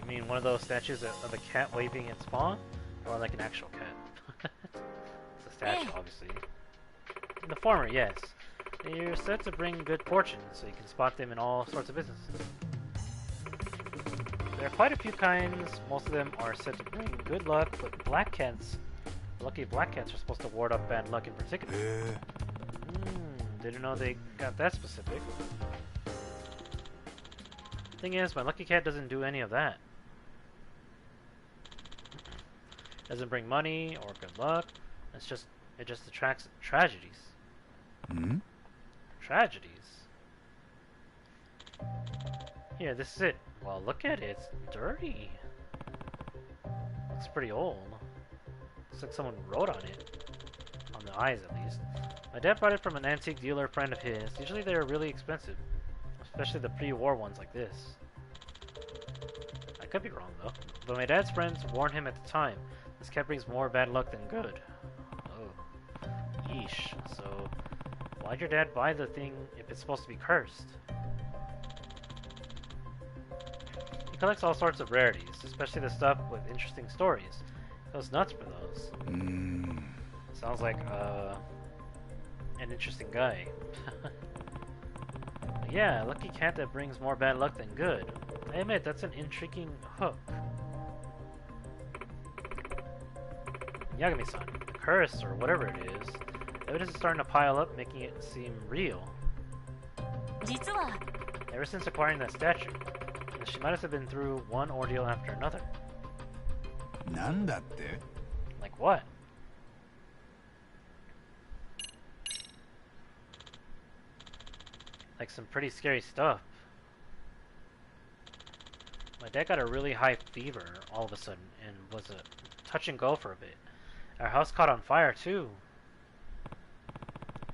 You mean one of those statues of a cat waving its paw? Or like an actual cat? It's a statue, obviously. In the former, yes. They're said to bring good fortune, so you can spot them in all sorts of businesses. There are quite a few kinds. Most of them are said to bring good luck, but black cats, lucky black cats, are supposed to ward off bad luck in particular. へえ Didn't know they got that specific. Thing is, my lucky cat doesn't do any of that. Doesn't bring money or good luck. It just attracts tragedies. ん Tragedies. Here, this is it. Well, look at it. It's dirty. Looks pretty old. Looks like someone wrote on it. On the eyes, at least. My dad bought it from an antique dealer friend of his. Usually they're really expensive. Especially the pre-war ones like this. I could be wrong, though. But my dad's friends warned him at the time. This cat brings more bad luck than good. Oh. Yeesh. So, why'd your dad buy the thing if it's supposed to be cursed? He collects all sorts of rarities, especially the stuff with interesting stories. He goes nuts for those. うーん Sounds like, an interesting guy. Yeah, a lucky cat that brings more bad luck than good. I admit, that's an intriguing hook. Yagami-san, a curse or whatever it is, evidence is starting to pile up, making it seem real. 実は Ever since acquiring that statue, she might have been through one ordeal after another. なんだって Like what? Like some pretty scary stuff. My dad got a really high fever all of a sudden and was a touch and go for a bit. Our house caught on fire too.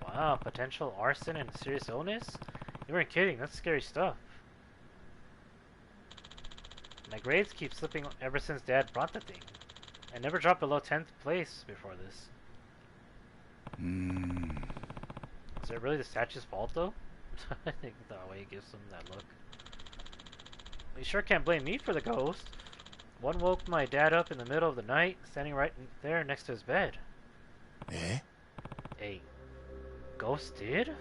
Wow, potential arson and serious illness? You weren't kidding, that's scary stuff. My grades keep slipping ever since Dad brought the thing. I never dropped below 10th place before this. うーん Is it really the statue's fault though? I think the way he gives him that look. You sure can't blame me for the ghost. One woke my dad up in the middle of the night, standing right there next to his bed. え A ghost did?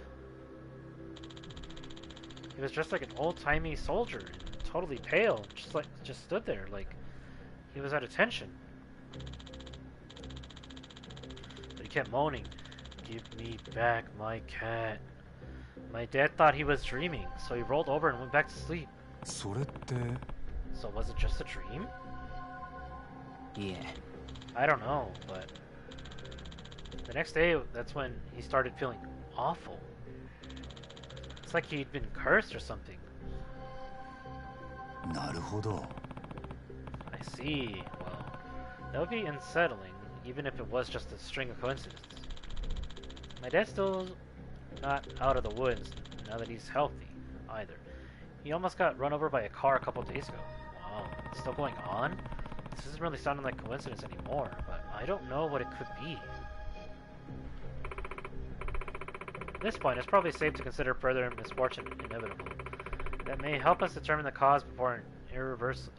He was dressed like an old-timey soldier and totally pale, just stood there like he was at attention. But he kept moaning, "Give me back my cat." My dad thought he was dreaming, so he rolled over and went back to sleep. それって So was it just a dream? いえ I don't know, but the next day, that's when he started feeling awful. It's like he'd been cursed or something. なるほど I see. Well, that would be unsettling, even if it was just a string of coincidences. My dad's still not out of the woods now that he's healthy. either. He almost got run over by a car a couple days ago. Wow, it's still going on? This isn't really sounding like coincidence anymore, but I don't know what it could be. At this point, it's probably safe to consider further misfortune inevitable. That may help us determine the cause before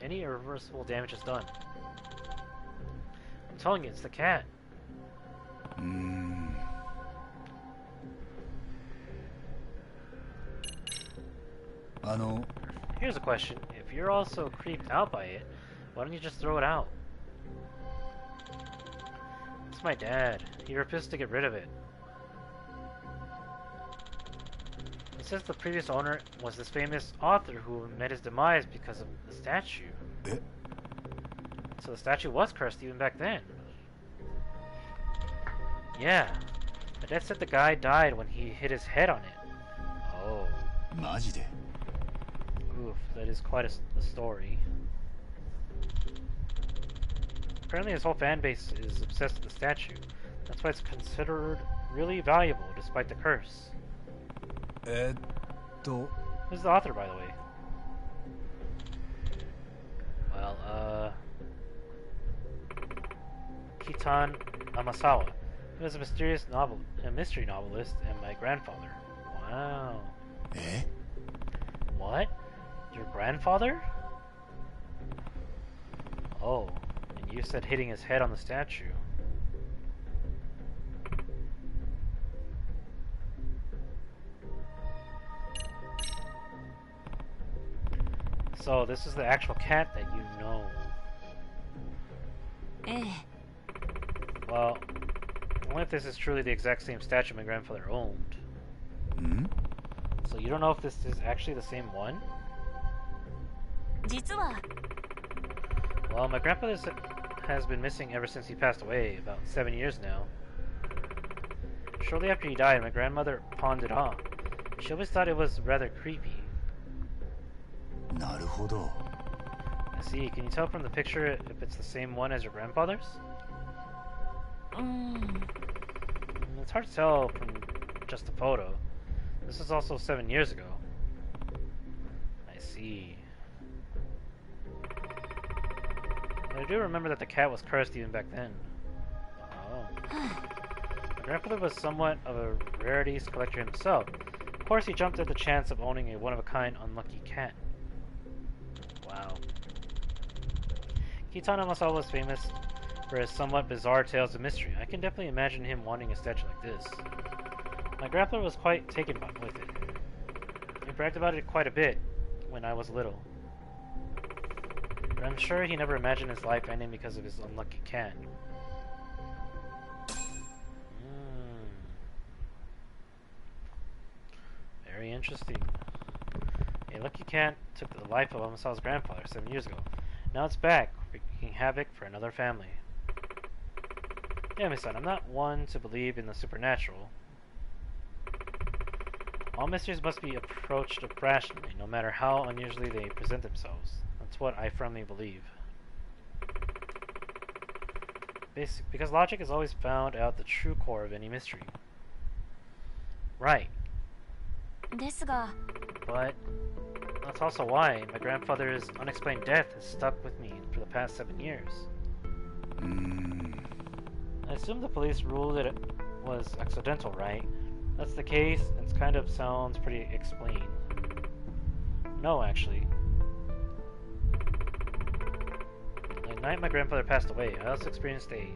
any irreversible damage is done. I'm telling you, it's the cat. Here's a question. If you're also creeped out by it, why don't you just throw it out? It's my dad. He refused to get rid of it. He says the previous owner was this famous author who met his demise because of the statue. So the statue was cursed even back then. Yeah. My dad said the guy died when he hit his head on it. Oh. マジで? Oof, that is quite a story. Apparently his whole fan base is obsessed with the statue. That's why it's considered really valuable despite the curse. Who's the author, by the way? Well, Kitan Amasawa. He was a mystery novelist, and my grandfather. Wow. Eh? What? Your grandfather? Oh, and you said hitting his head on the statue. So, this is the actual cat that you know. Well, I wonder if this is truly the exact same statue my grandfather owned. So you don't know if this is actually the same one? 実は Well, my grandfather has been missing ever since he passed away, about 7 years now. Shortly after he died, my grandmother pawned it off. She always thought it was rather creepy. なるほど. I see. Can you tell from the picture if it's the same one as your grandfather's? It's hard to tell from just the photo. This is also 7 years ago. I see. I do remember that the cat was cursed even back then. Oh. My grandfather was somewhat of a rarities collector himself. Of course, he jumped at the chance of owning a one-of-a-kind unlucky cat. Wow. Kitana Masao was famous for his somewhat bizarre tales of mystery. I can definitely imagine him wanting a statue like this. My grandfather was quite taken with it. He bragged about it quite a bit when I was little. But I'm sure he never imagined his life ending because of his unlucky cat. Very interesting. A lucky cat took the life of Amasao's grandfather 7 years ago. Now it's back, wreaking havoc for another family. Yeah, my son, I'm not one to believe in the supernatural. All mysteries must be approached rationally, no matter how unusually they present themselves. That's what I firmly believe. Because logic has always found out the true core of any mystery. Right. ですが But that's also why my grandfather's unexplained death has stuck with me for the past 7 years. I assume the police ruled that it was accidental, right? That's the case, it kind of sounds pretty explained. No, actually. The night my grandfather passed away, I also experienced a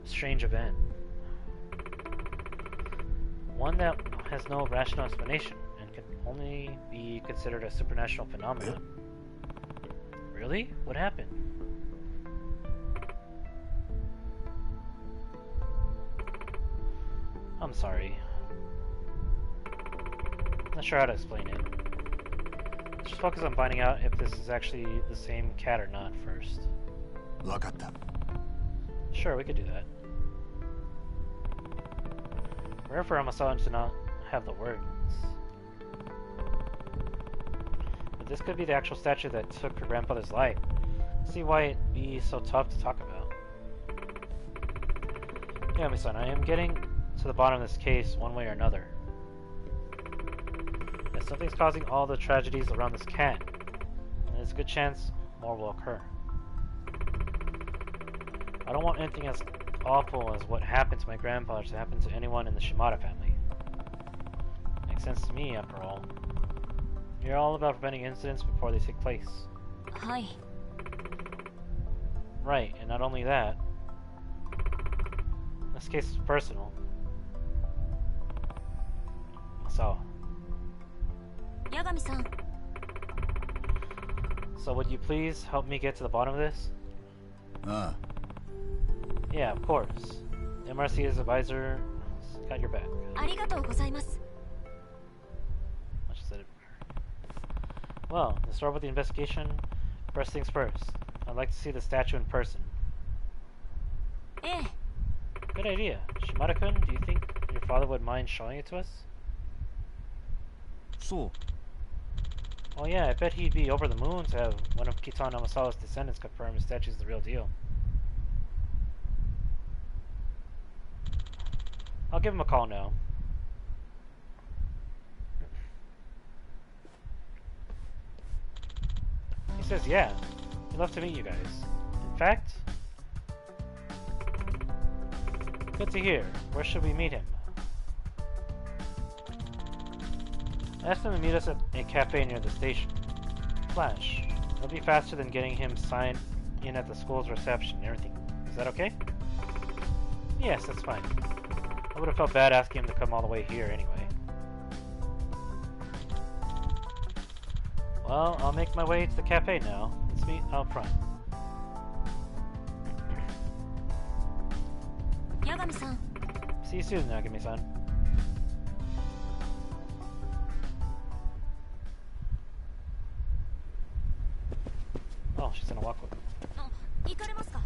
strange event. One that has no rational explanation and can only be considered a supernatural phenomenon. Really? What happened? I'm sorry. Not sure how to explain it. Let's just focus on finding out if this is actually the same cat or not first. わかった. Sure, we could do that. Rare for Amasan to not have the words. But this could be the actual statue that took her grandfather's life. See why it'd be so tough to talk about. Yeah, my son, I am getting to the bottom of this case one way or another. Yes, something's causing all the tragedies around this cat. And there's a good chance more will occur. I don't want anything as awful as what happened to my grandfather to happen to anyone in the Shimada family. Makes sense to me, after all. You're all about preventing incidents before they take place. Hi. Right, and not only that. This case is personal. So. Yagami-san. So would you please help me get to the bottom of this? Yeah, of course. MRC's advisor got your back. ありがとうございます。 I just said it. Well, to start with the investigation, first things first. I'd like to see the statue in person. ええ。 Good idea. Shimada-kun, do you think your father would mind showing it to us? そう Oh yeah, I bet he'd be over the moon to have one of Kitan Amasawa's descendants confirm his statue's the real deal. I'll give him a call now. He says yeah. He'd love to meet you guys. In fact... Good to hear. Where should we meet him? I asked him to meet us at a cafe near the station. Flash. It'll be faster than getting him signed in at the school's reception and everything. Is that okay? Yes, that's fine. I would have felt bad asking him to come all the way here anyway. Well, I'll make my way to the cafe now. Let's meet out front. Yagami-san. See you soon, Nagami-san. Oh, she's gonna walk with me. あ、行かれますか?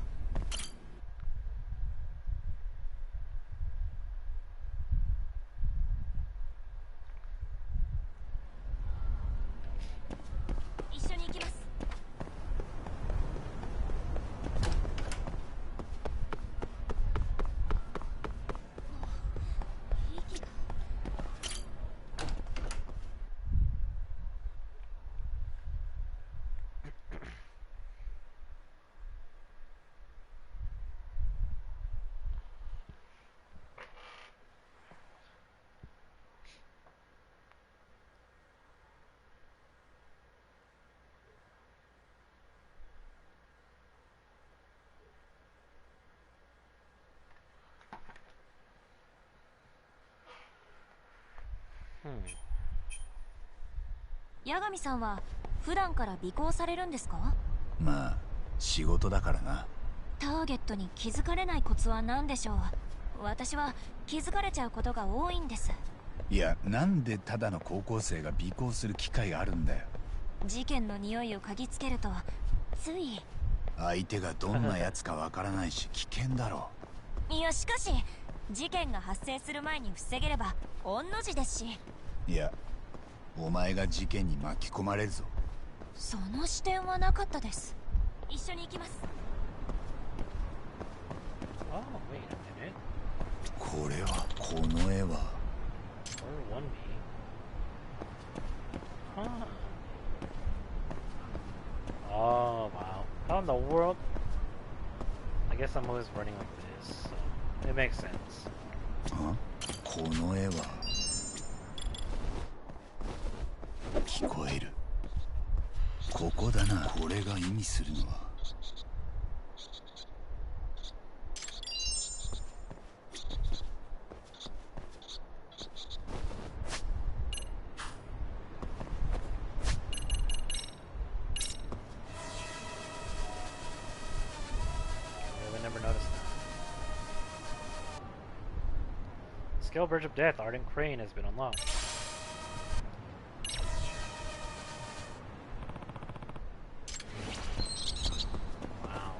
Hmm. 八神さんは普段から尾行されるんですか？まあ仕事だからな。ターゲットに気づかれないコツは何でしょう？私は気づかれちゃうことが多いんです。いや、なんでただの高校生が尾行する機会があるんだよ。事件の匂いを嗅ぎつけるとつい。相手がどんなやつかわからないし危険だろう。いやしかし事件が発生する前に防げれば御の字ですし。いや、お前が事件に巻き込まれるぞ。その視点はなかったです。一緒に行きます。Oh, wait a minute. これは、この絵は。Or 1B. Huh. Oh, wow. How in the world? I guess I'm always running like this, so it makes sense. あ、この絵は聞こえる。ここだな。これが意味するのは。Skill Bridge of Death, Ardent Crane has been unlocked. Wow.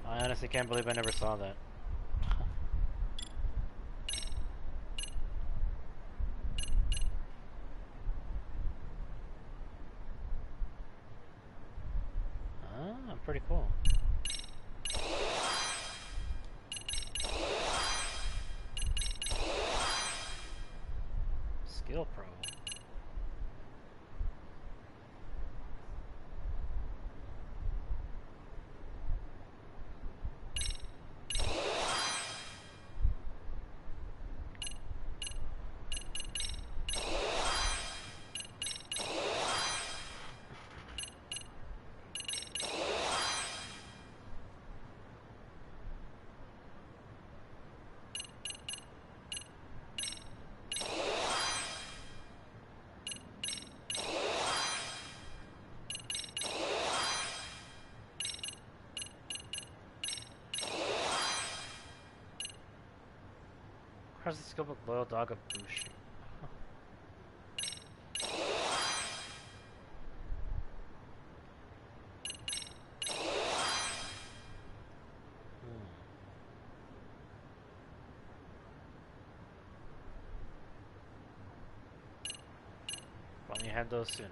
I honestly can't believe I never saw that. Ah, pretty cool. Skill Pro. Across the skill book, Loyal Dog of Bushu. If only you had those sooner.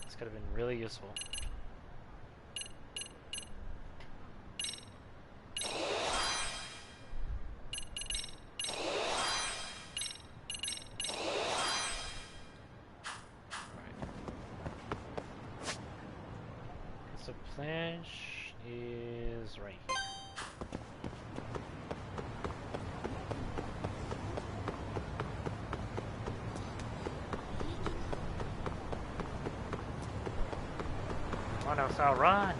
This could have been really useful. So Planche is right here. Come on now, Sal, run!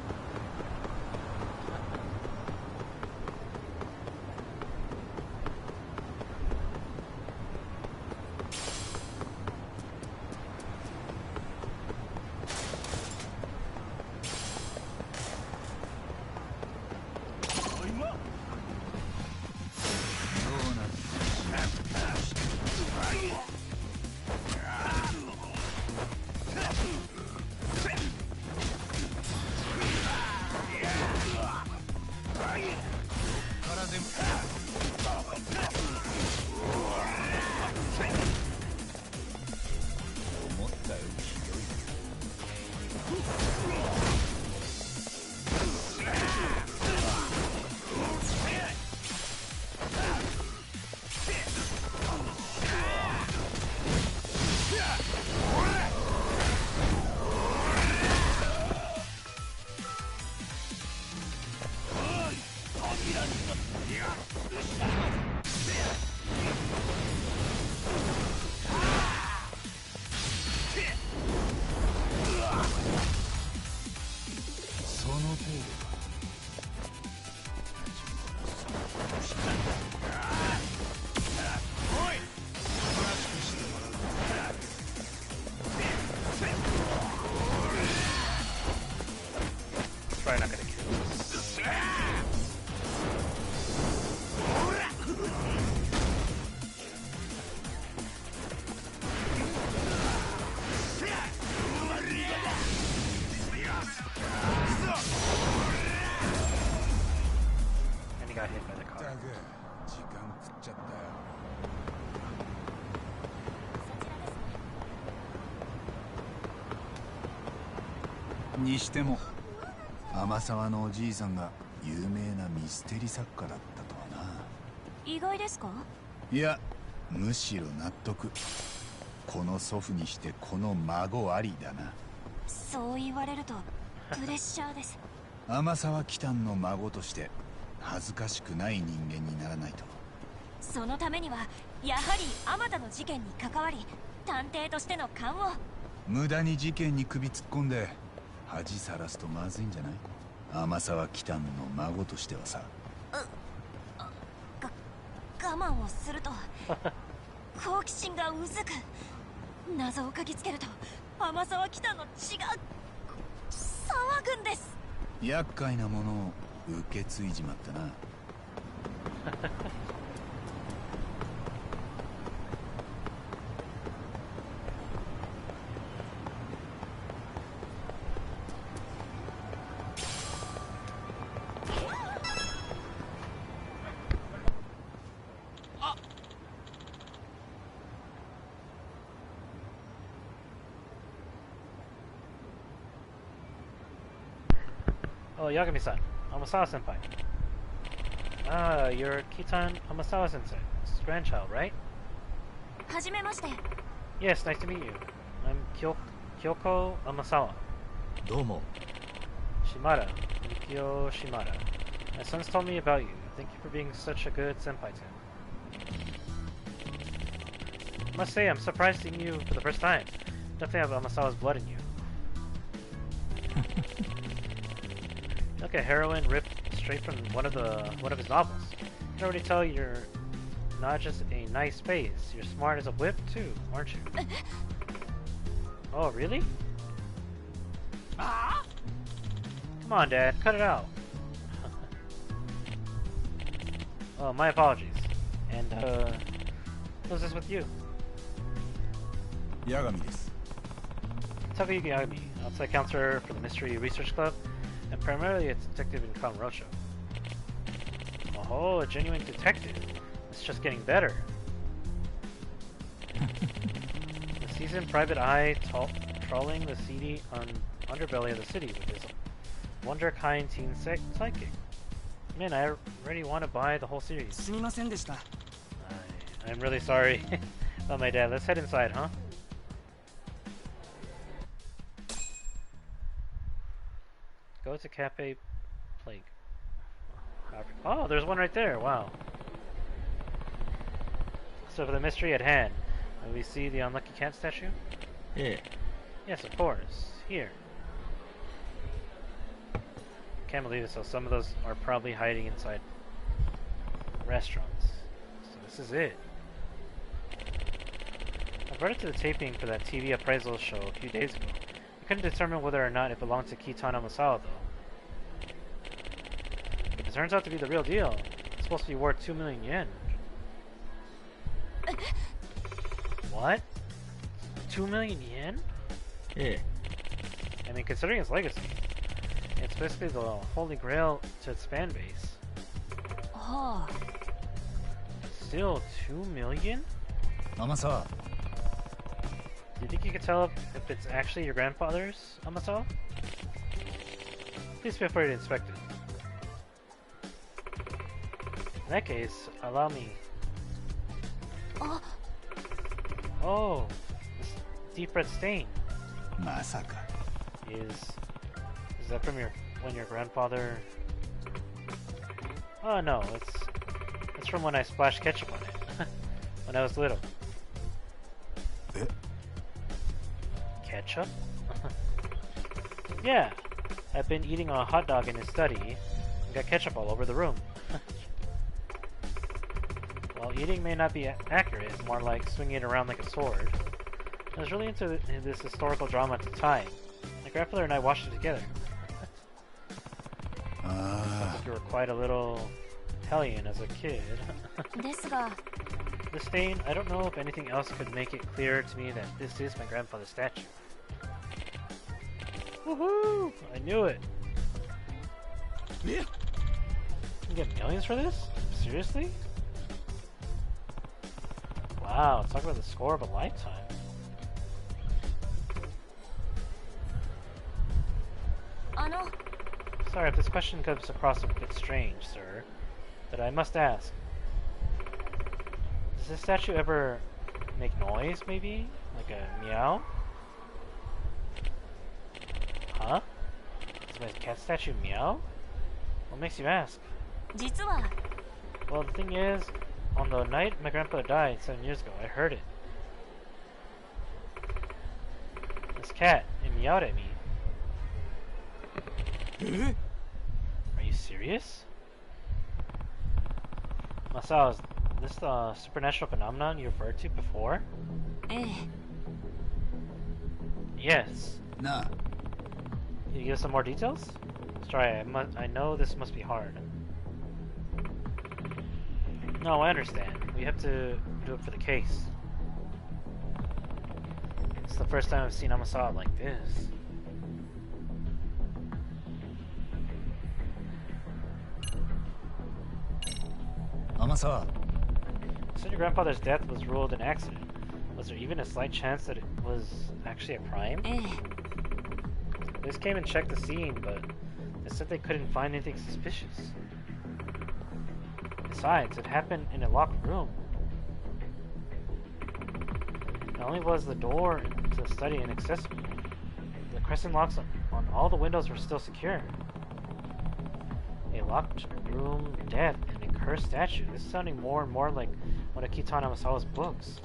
Probably not gonna kill us. And he got hit by the car. 時間食っちゃったよ。にしても天沢のおじいさんが有名なミステリ作家だったとはな。意外ですか？いや、むしろ納得。この祖父にしてこの孫ありだな。そう言われるとプレッシャーです。天沢喜多の孫として恥ずかしくない人間にならないと。そのためにはやはりあまたの事件に関わり探偵としての勘を。無駄に事件に首突っ込んで恥さらすとまずいんじゃない？天沢喜多の孫としてはさ。我慢をすると好奇心がうずく。謎を嗅ぎつけると天沢喜多の血が騒ぐんです。厄介なものを受け継いじまったな。Oh, Yagami-san, Amasawa-senpai. Ah, you're Kitan Amasawa-sensei's grandchild, right? はじめまして。 Yes, nice to meet you. I'm Kyoko Amasawa. どうも。 Shimada. Yukio Shimada. My son's told me about you. Thank you for being such a good senpai to him. Must say, I'm surprised seeing you for the first time. Definitely have Amasawa's blood in you. Look at heroin ripped straight from one of his novels. I can already tell you're not just a nice face. You're smart as a whip too, aren't you? Oh, really? Come on, Dad, cut it out. Oh, my apologies. And who's this with you? 八神です。 Takayuki Yagami, outside counselor for the Mystery Research Club, and primarily a detective in Kamurocho. Oh, a genuine detective. It's just getting better. A seasoned private eye trawling the seedy underbelly of the city with his wonder-kind teen psychic. Man, I already want to buy the whole series. すみませんでした。 I'm really sorry about my dad. Let's head inside, huh? Go to Cafe Plague. Oh, there's one right there. Wow. So for the mystery at hand, will we see the unlucky cat statue? ええ。 Yes, of course. Here. Can't believe it. So some of those are probably hiding inside restaurants. So this is it. I brought it to the taping for that TV appraisal show a few days ago. I couldn't determine whether or not it belonged to Kitan Amasawa, though. If it turns out to be the real deal, it's supposed to be worth 2 million yen. What? 2 million yen? ええ。 I mean, considering its legacy, it's basically the holy grail to its fan base. はあ。 Still 2 million? 天沢、 Do you think you could tell if it's actually your grandfather's, Amasawa? Please feel free to inspect it. In that case, allow me. Oh, this deep red stain. まさか。 Is that from when your grandfather? Oh no, it's from when I splashed ketchup on it when I was little. え、 Ketchup? Yeah, I've been eating a hot dog in his study and got ketchup all over the room. While eating may not be accurate, more like swinging it around like a sword. I was really into this historical drama at the time. My grandfather and I watched it together. あ You were quite a little hellion as a kid. ですが、 The stain, I don't know if anything else could make it clear to me that this is my grandfather's statue. Woohoo! I knew it! Yeah. You can get millions for this? Seriously? Wow, talk about the score of a lifetime. Sorry if this question comes across a bit strange, sir, but I must ask. Does this statue ever make noise, maybe? Like a meow? Huh? Does my cat statue meow? What makes you ask? 実は Well, the thing is, on the night my grandfather died 7 years ago, I heard it. This cat, it meowed at me. え？ Are you serious? Masao, is this the supernatural phenomenon you referred to before? ええ Yes. なあ、 Can you give us some more details? Sorry, I know this must be hard. No, I understand. We have to do it for the case. It's the first time I've seen Amasawa like this. Amasawa, You said your grandfather's death was ruled an accident. Was there even a slight chance that it was actually a crime? ええ Police came and checked the scene, but they said they couldn't find anything suspicious. Besides, it happened in a locked room. Not only was the door to the study inaccessible, the crescent locks on all the windows were still secure. A locked room, death, and a cursed statue. This is sounding more and more like one of Kitana Masawa's books.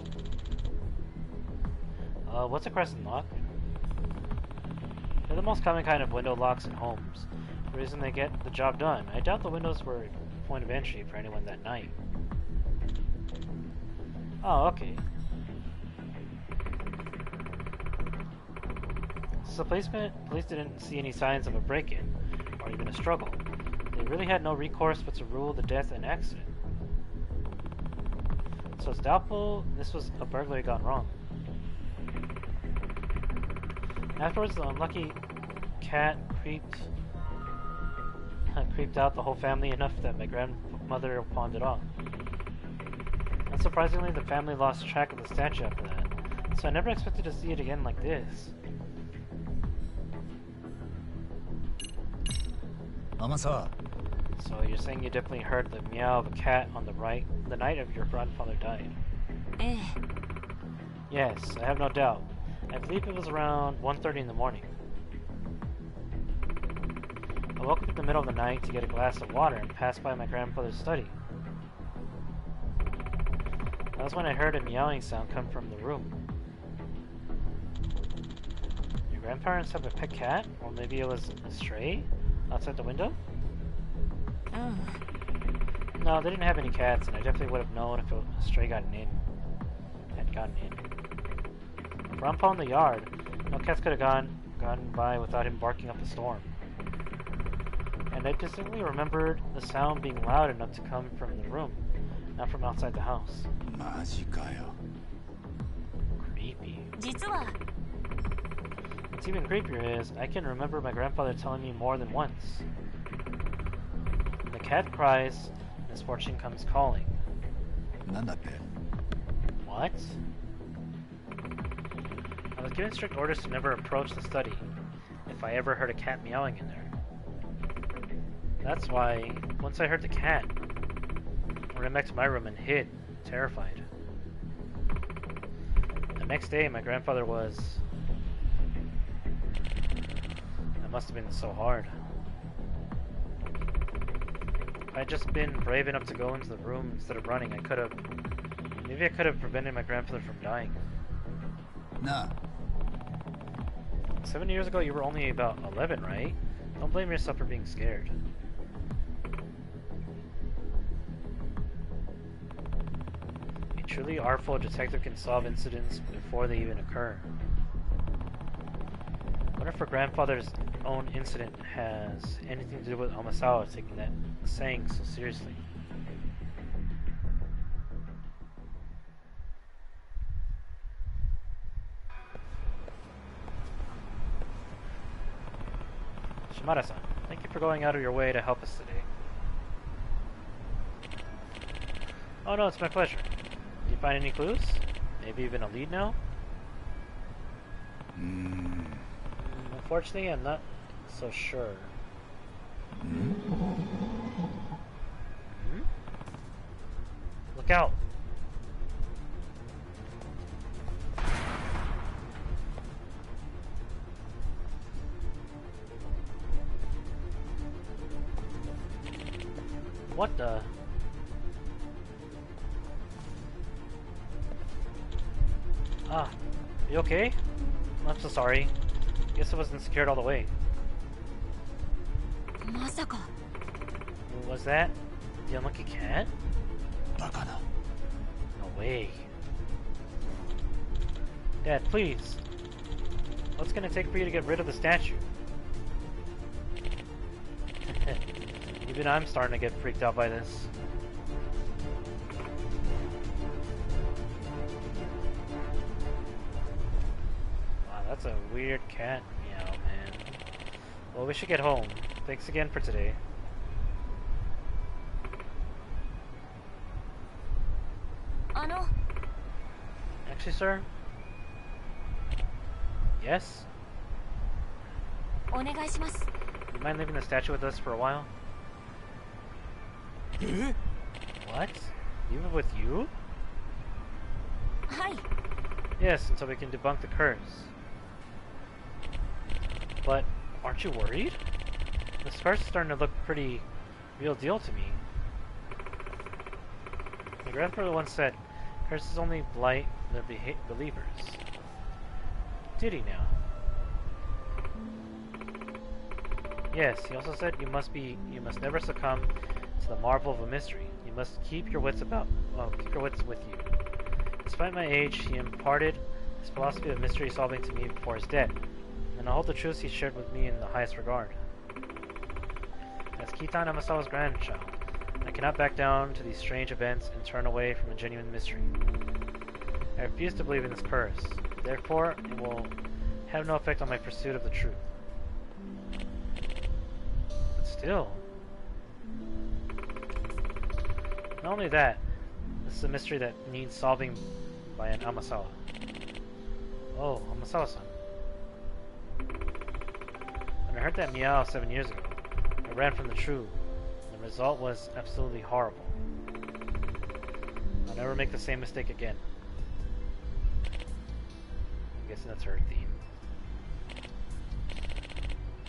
What's a crescent lock? They're the most common kind of window locks in homes. The reason they get the job done. I doubt the windows were a point of entry for anyone that night. Oh, okay. So police didn't see any signs of a break-in, or even a struggle. They really had no recourse but to rule the death and accident. So it's doubtful this was a burglary gone wrong. Afterwards, the unlucky cat creeped out the whole family enough that my grandmother pawned it off. Unsurprisingly, the family lost track of the statue after that, so I never expected to see it again like this. Amasawa. So you're saying you definitely heard the meow of a cat on the night of your grandfather died? Eh. Yes, I have no doubt. I believe it was around 1:30 in the morning. I woke up in the middle of the night to get a glass of water and passed by my grandfather's study. That was when I heard a meowing sound come from the room. Your grandparents have a pet cat? Or maybe it was a stray outside the window? No, they didn't have any cats, and I definitely would have known if a stray had gotten in. Grandpa in the yard. No cats could have gone by without him barking up a storm. And I distinctly remembered the sound being loud enough to come from the room, not from outside the house. Creepy. 実は What's even creepier is, I can remember my grandfather telling me more than once. When the cat cries, misfortune comes calling. What? I was given strict orders to never approach the study if I ever heard a cat meowing in there. That's why, once I heard the cat, I ran back to my room and hid, terrified. The next day, my grandfather was... That must have been so hard. If I'd just been brave enough to go into the room instead of running, maybe I could have prevented my grandfather from dying. Nah. 7 years ago, you were only about 11, right? Don't blame yourself for being scared. A truly artful detective can solve incidents before they even occur. I wonder if her grandfather's own incident has anything to do with Amasawa taking that saying so seriously. Shimada-san, thank you for going out of your way to help us today. Oh no, it's my pleasure. Did you find any clues? Maybe even a lead now? Unfortunately, I'm not so sure. Look out! What the? Ah, you okay? I'm so sorry. Guess it wasn't secured all the way. まさか Was that the unlucky cat? バカな。 No way. Dad, please. What's it gonna take for you to get rid of the statue? Even I'm starting to get freaked out by this. Wow, that's a weird cat meow, man. Well, we should get home. Thanks again for today. Actually, sir? Yes? お願いします You mind leaving the statue with us for a while? What? Leave it with you? はい Yes, until we can debunk the curse. But aren't you worried? This curse is starting to look pretty real deal to me. My grandfather once said, curses only blight their believers. Did he now? Yes, he also said you must never succumb to the marvel of a mystery. You must keep your wits with you. Despite my age, he imparted his philosophy of mystery solving to me before his death, and I hold the truths he shared with me in the highest regard. As Kitan Amasawa's grandchild, I cannot back down to these strange events and turn away from a genuine mystery. I refuse to believe in this curse. Therefore, it will have no effect on my pursuit of the truth. But still... Not only that, this is a mystery that needs solving by an Amasawa. Oh, Amasawa-san. When I heard that meow 7 years ago, I ran from the truth. The result was absolutely horrible. I'll never make the same mistake again. I'm guessing that's her theme.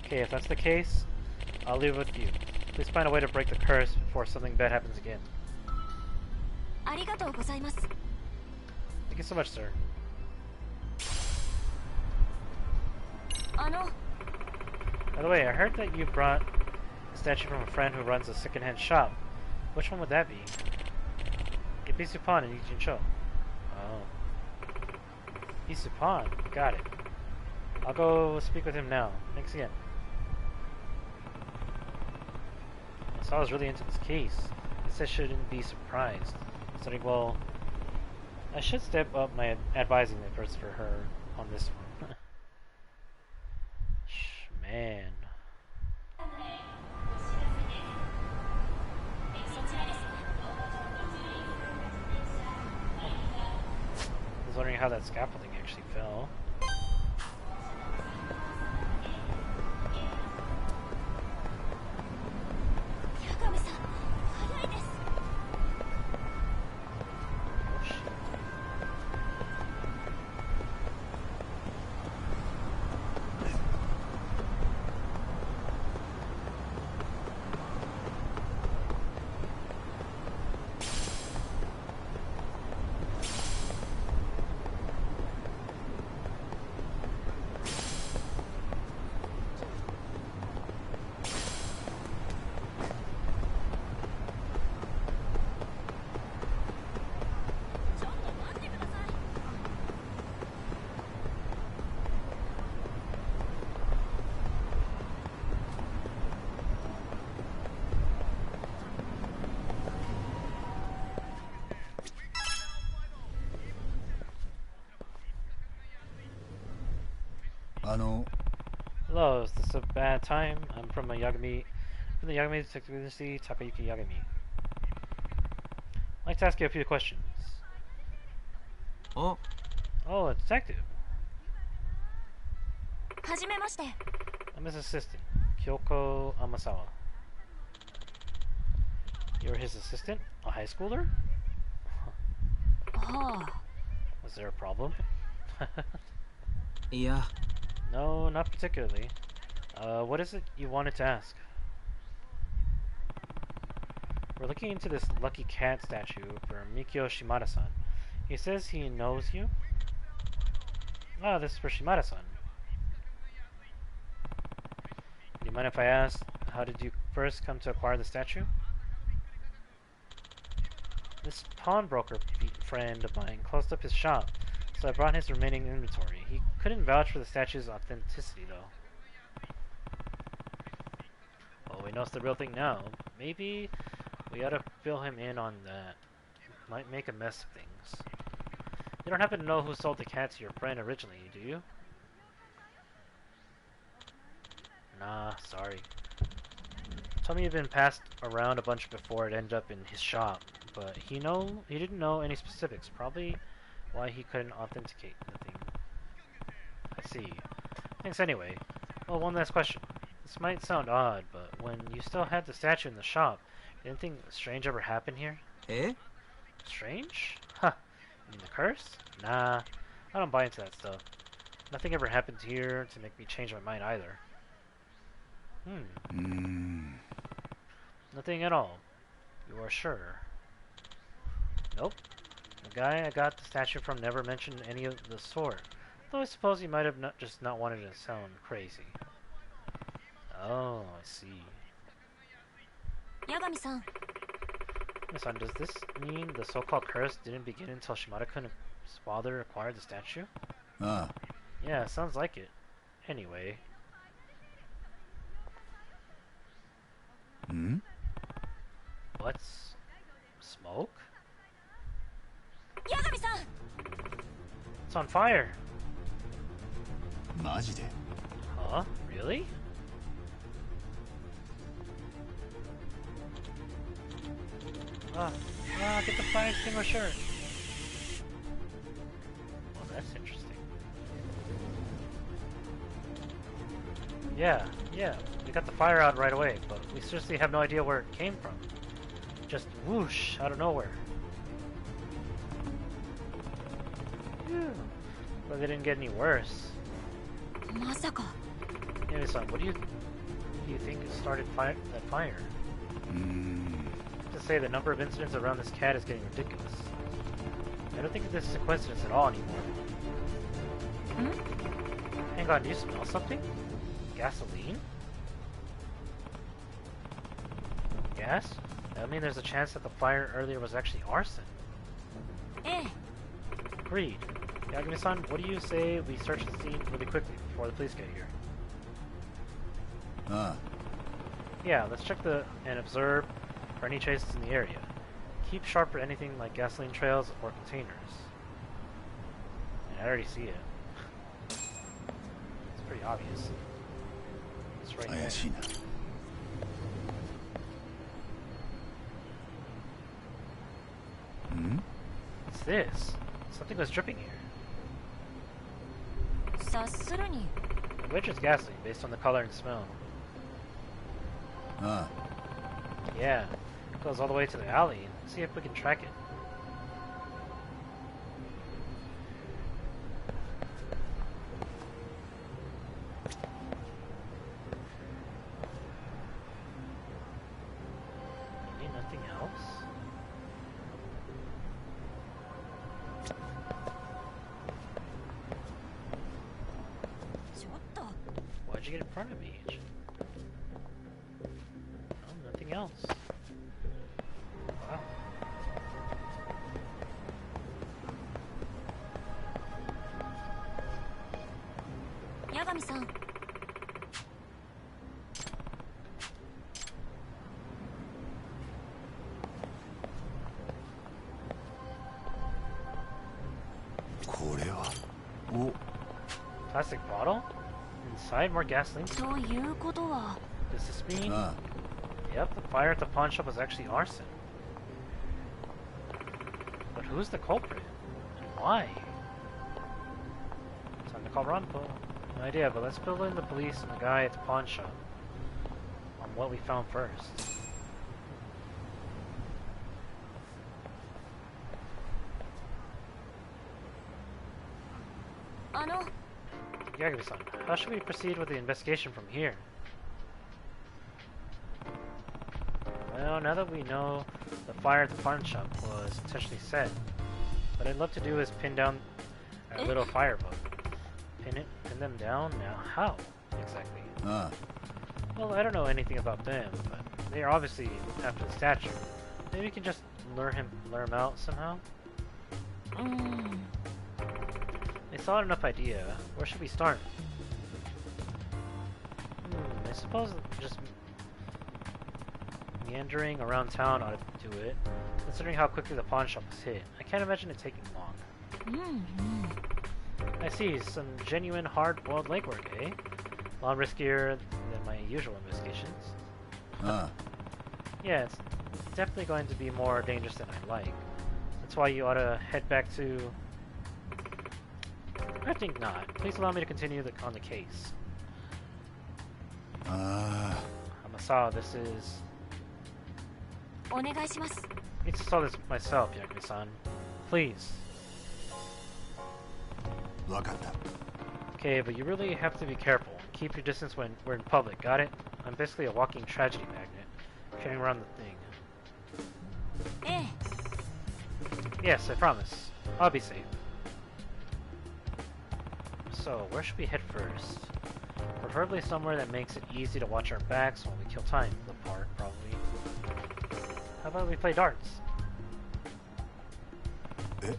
Okay, if that's the case, I'll leave it with you. Please find a way to break the curse before something bad happens again. Thank you so much, sir. By the way, I heard that you brought a statue from a friend who runs a second-hand shop. Which one would that be? Isupan in Ijincho. Oh. Isupan, got it. I'll go speak with him now. Thanks again. So I was really into this case. I guess I shouldn't be surprised. Considering, well, I should step up my advising efforts for her on this one. Man. I was wondering how that scaffolding actually fell. Hello, is this a bad time? I'm from the Yagami Detective Agency, Takayuki Yagami. I'd like to ask you a few questions. Oh, a detective. はじめまして。 I'm his assistant, Kyoko Amasawa. You're his assistant? A high schooler? Was there a problem? yeah. No, not particularly. What is it you wanted to ask? We're looking into this lucky cat statue for Mikio Shimada-san. He says he knows you? Ah, this is for Shimada-san. Do you mind if I ask, how did you first come to acquire the statue? This pawnbroker friend of mine closed up his shop, so I brought his remaining inventory. He couldn't vouch for the statue's authenticity, though. Well, we know it's the real thing now. Maybe we ought to fill him in on that. It might make a mess of things. You don't happen to know who sold the cat to your friend originally, do you? Nah, sorry. Told me you'd been passed around a bunch before it ended up in his shop, but he didn't know any specifics. Probably why he couldn't authenticate the thing. I see. Thanks anyway. Well, one last question. This might sound odd, but when you still had the statue in the shop, did anything strange ever happen here? Eh? Strange? Huh. You mean the curse? Nah. I don't buy into that stuff. Nothing ever happened here to make me change my mind either. Nothing at all. You are sure? Nope. The guy I got the statue from never mentioned any of the sort. Though I suppose he might have just not wanted to sound crazy. Oh, I see. Yagami-san. Son, does this mean the so-called curse didn't begin until Shimada-kun's father acquired the statue? Yeah, sounds like it. Anyway. What's... smoke? Yagami-san! It's on fire! マジで Huh? Really? Get the fire extinguisher! Well, that's interesting. Yeah, we got the fire out right away, but we seriously have no idea where it came from. Just whoosh, out of nowhere. Phew. But they didn't get any worse. Masaka. Anyway-san, what do you think started that fire? To say the number of incidents around this cat is getting ridiculous. I don't think this is a coincidence at all anymore. Hang on, do you smell something? Gasoline? Gas? I mean, there's a chance that the fire earlier was actually arson. Agreed. Yagami-san, what do you say we search the scene really quickly before the police get here? Yeah, let's check and observe for any traces in the area. Keep sharp for anything like gasoline trails or containers. I already see it. It's pretty obvious. It's right there. 怪しいな What's this? Something was dripping here. 察するに Which is gasoline based on the color and smell. Yeah, it goes all the way to the alley. Let's see if we can track it. Maybe nothing else? Why'd you get in front of me? Oh, nothing else. Wow. Yagami-san. これはお Plastic bottle? Inside more gasoline? ということは Does this mean? Yep, the fire at the pawn shop was actually arson. But who's the culprit? And why? Time to call Ronpo. No idea, but let's fill in the police and the guy at the pawn shop on what we found first. Yagami-san, how should we proceed with the investigation from here? Well, now that we know the fire at the pawn shop was intentionally set, what I'd love to do is pin down our little fireboat. Pin them down? Now, how exactly? Well, I don't know anything about them, but they are obviously after the statue. Maybe we can just lure him out somehow? A solid enough idea. Where should we start? I suppose just meandering around town ought to do it, considering how quickly the pawn shop was hit. I can't imagine it taking long. I see, some genuine hard-boiled legwork, eh? A lot riskier than my usual investigations. Yeah, it's definitely going to be more dangerous than I like. That's why you ought to head back to... I think not. Please allow me to continue on the case. Amasawa, this is... お願いします I need to solve this myself, Yagami-san. Please. わかった。 Okay, but you really have to be careful. Keep your distance when we're in public, got it? I'm basically a walking tragedy magnet, carrying around the thing. ええ Yes, I promise. I'll be safe. So, where should we head first? Preferably somewhere that makes it easy to watch our backs while we kill time. The park, probably. How about we play darts? Eh? You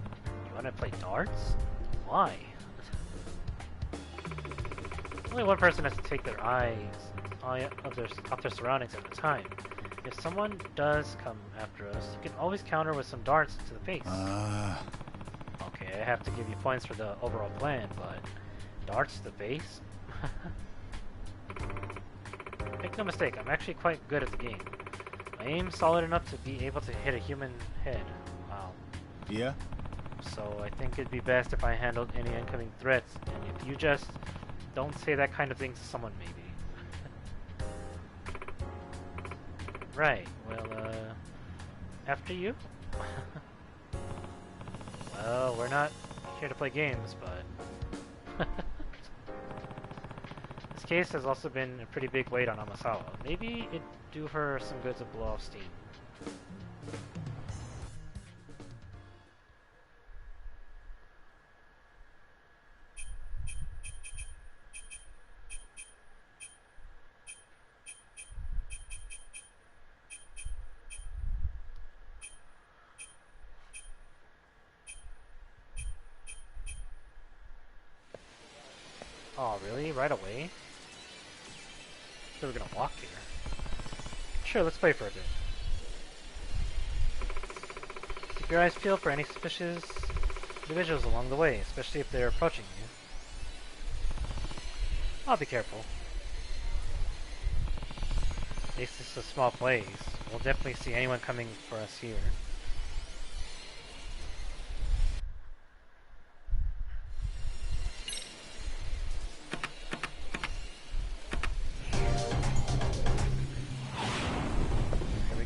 wanna play darts? Why? Only one person has to take their eyes off their surroundings at a time. If someone does come after us, you can always counter with some darts to the face. Okay, I have to give you points for the overall plan, but darts to the face? Make no mistake, I'm actually quite good at the game. My aim's solid enough to be able to hit a human head. Wow. Yeah? So I think it'd be best if I handled any incoming threats, and if you just don't say that kind of thing to someone, maybe. Right, well, after you? Well, we're not here to play games, but... This case has also been a pretty big weight on Amasawa. Maybe it'd do her some good to blow off steam. Oh, really? Right away? So we're gonna walk here. Sure, let's play for a bit. Keep your eyes peeled for any suspicious individuals along the way, especially if they're approaching you. I'll be careful. At least it's a small place. We'll definitely see anyone coming for us here.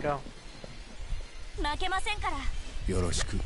Go. 負けませんから。よろしく。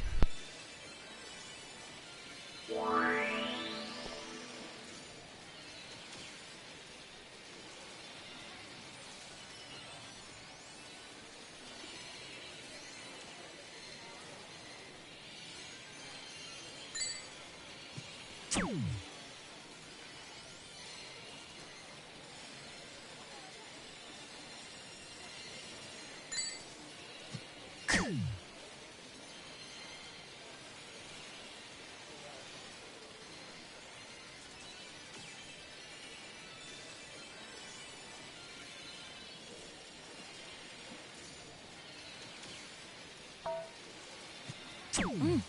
Oh my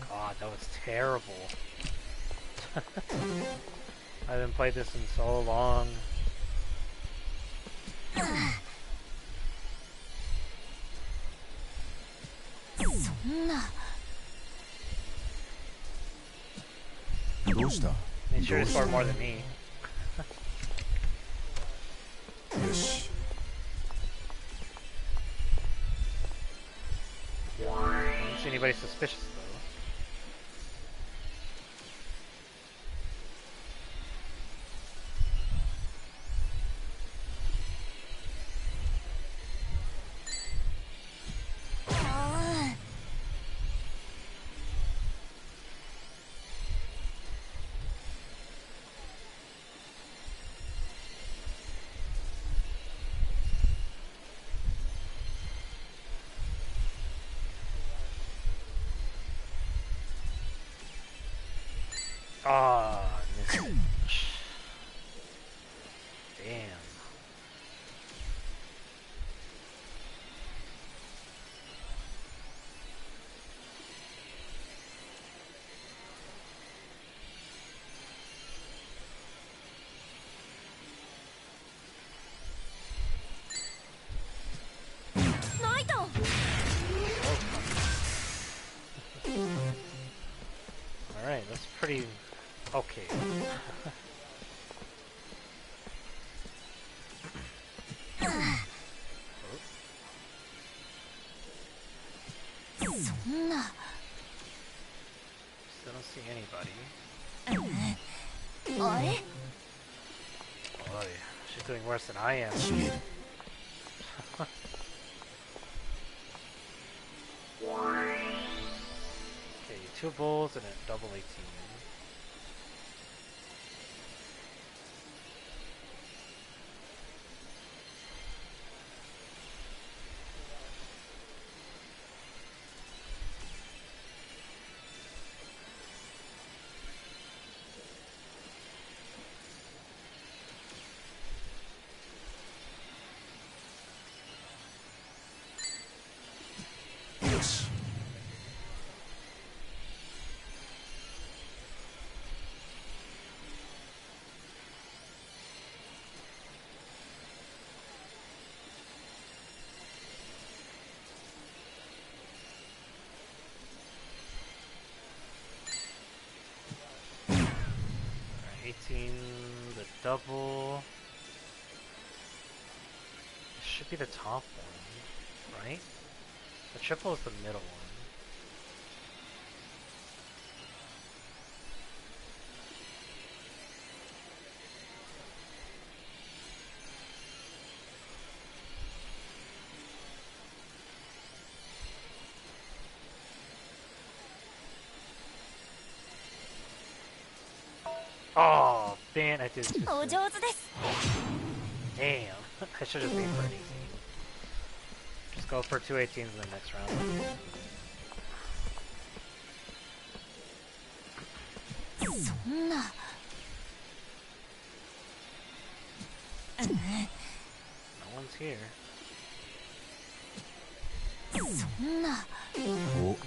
god, that was terrible. I haven't played this in so long. Made sure to score more than me. よし。 I don't see anybody suspicious though. Ah, missed it. Damn. Alright, that's pretty okay. Still don't see anybody. あれ Boy, she's doing worse than I am. 消える Okay, 2 bulls and a double 18. Alright, 18, the double. This should be the top one, right? The triple is the middle one. Oh, man, I did it too お soon. 上手です Damn, I should have aimed for an 18. Just go for 2 18s in the next round. そんな No one's here. そんな お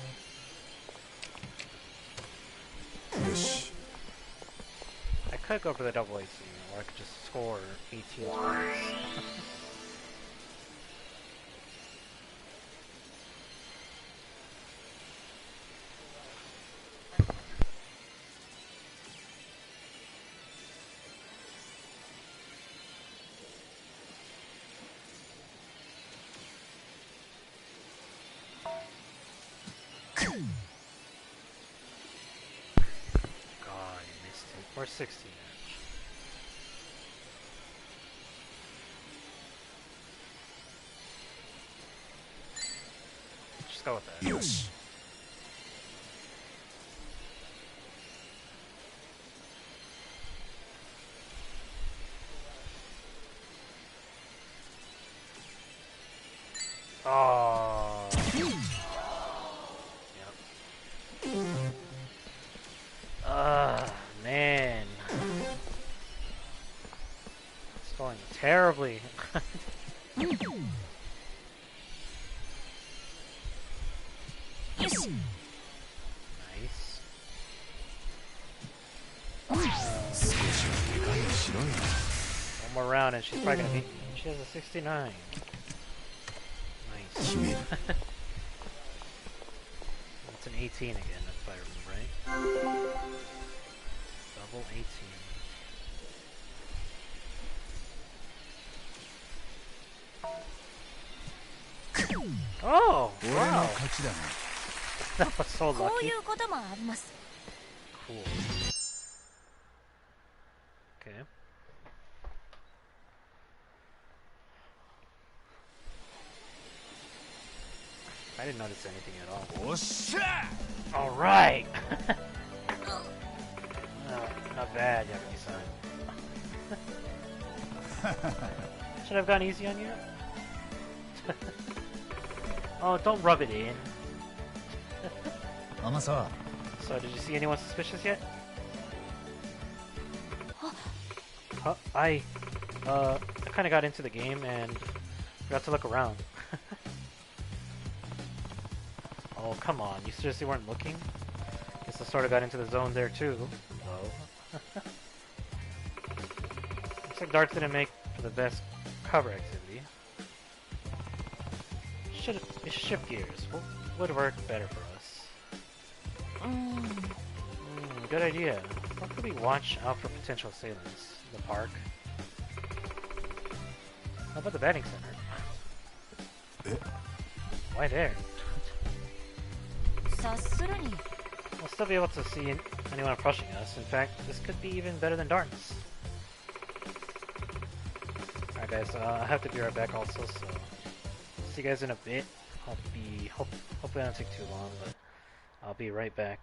よし I could go for the double 18, or I could just score 18 points. God, I missed it. Where's 16 at? Just go with that. よし Oh. Yep. Man. It's going terribly. よし Nice. 少しは手加減しろよ One more round and she's probably gonna beat me. She has a 69. Nice. 決める That's an 18 again, if I remember right. Double 18. Oh! 俺の Wow! 勝ちだね That was so こう lucky. いうこともあります Cool. Okay. I didn't notice anything at all. おっしゃ Alright! Not bad, Yagami-san. Should I have gone easy on you? Oh, don't rub it in. 甘さ So, did you see anyone suspicious yet? I kind of got into the game and forgot to look around. Oh, come on. You seriously weren't looking? Guess I sort of got into the zone there too. Oh. Looks like darts didn't make for the best cover activity. Should shift gears. What would work better for us? Good idea. Where could we watch out for potential assailants? The park? How about the batting center? Eh? Why there? 察するに We'll still be able to see anyone approaching us. In fact, this could be even better than darkness. Alright guys, I have to be right back also, so see you guys in a bit. Hopefully I don't take too long, but I'll be right back.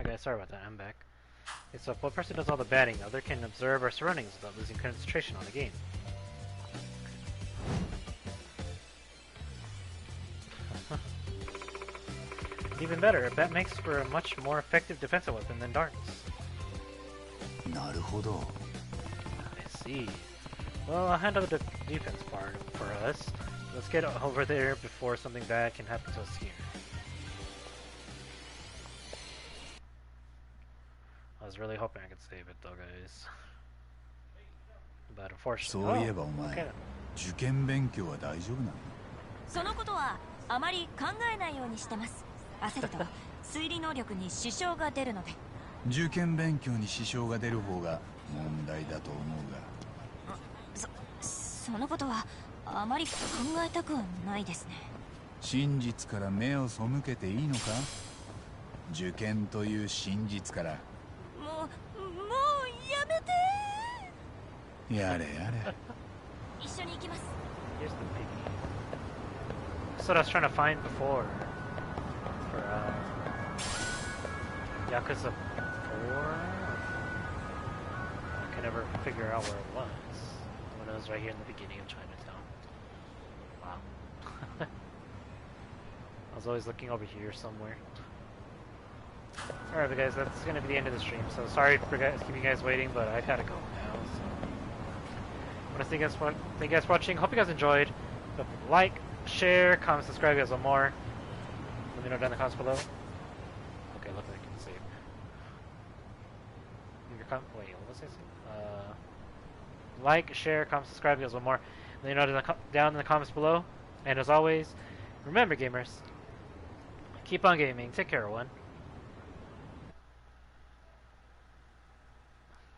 Okay, sorry about that. I'm back. Okay, so if one person does all the batting, the other can observe our surroundings without losing concentration on the game. Even better, a bat makes for a much more effective defensive weapon than darts. なるほど。 I see. Well, I'll handle the defense part for us. Let's get over there before something bad can happen to us here. I was really hoping I could save it though, guys. But unfortunately... そういえばお前、 okay. 受験勉強は大丈夫なの？そのことはあまり考えないようにしてます。焦ると推理能力に支障が出るので。受験勉強に支障が出る方が問題だと思うが。そのことはあまり考えたくはないですね。真実から目を背けていいのか？受験という真実から。もうやめて。やれやれ。一緒に行きます。 Here's the biggie. That's what I was trying to find before. For, Yakuza 4? I could never figure out where it was. When it was right here in the beginning of Chinatown. Wow. I was always looking over here somewhere. Alright, but guys, that's gonna be the end of the stream. So sorry for keeping you guys waiting, but I gotta go now. So I want to thank you guys for watching. Hope you guys enjoyed. Like, share, comment, subscribe, guys, want more. Let me know down in the comments below. Okay, look like I can save. Wait, what was I saying? Like, share, comment, subscribe, guys, want more. Let me know down in the comments below. And as always, remember, gamers, keep on gaming. Take care, everyone.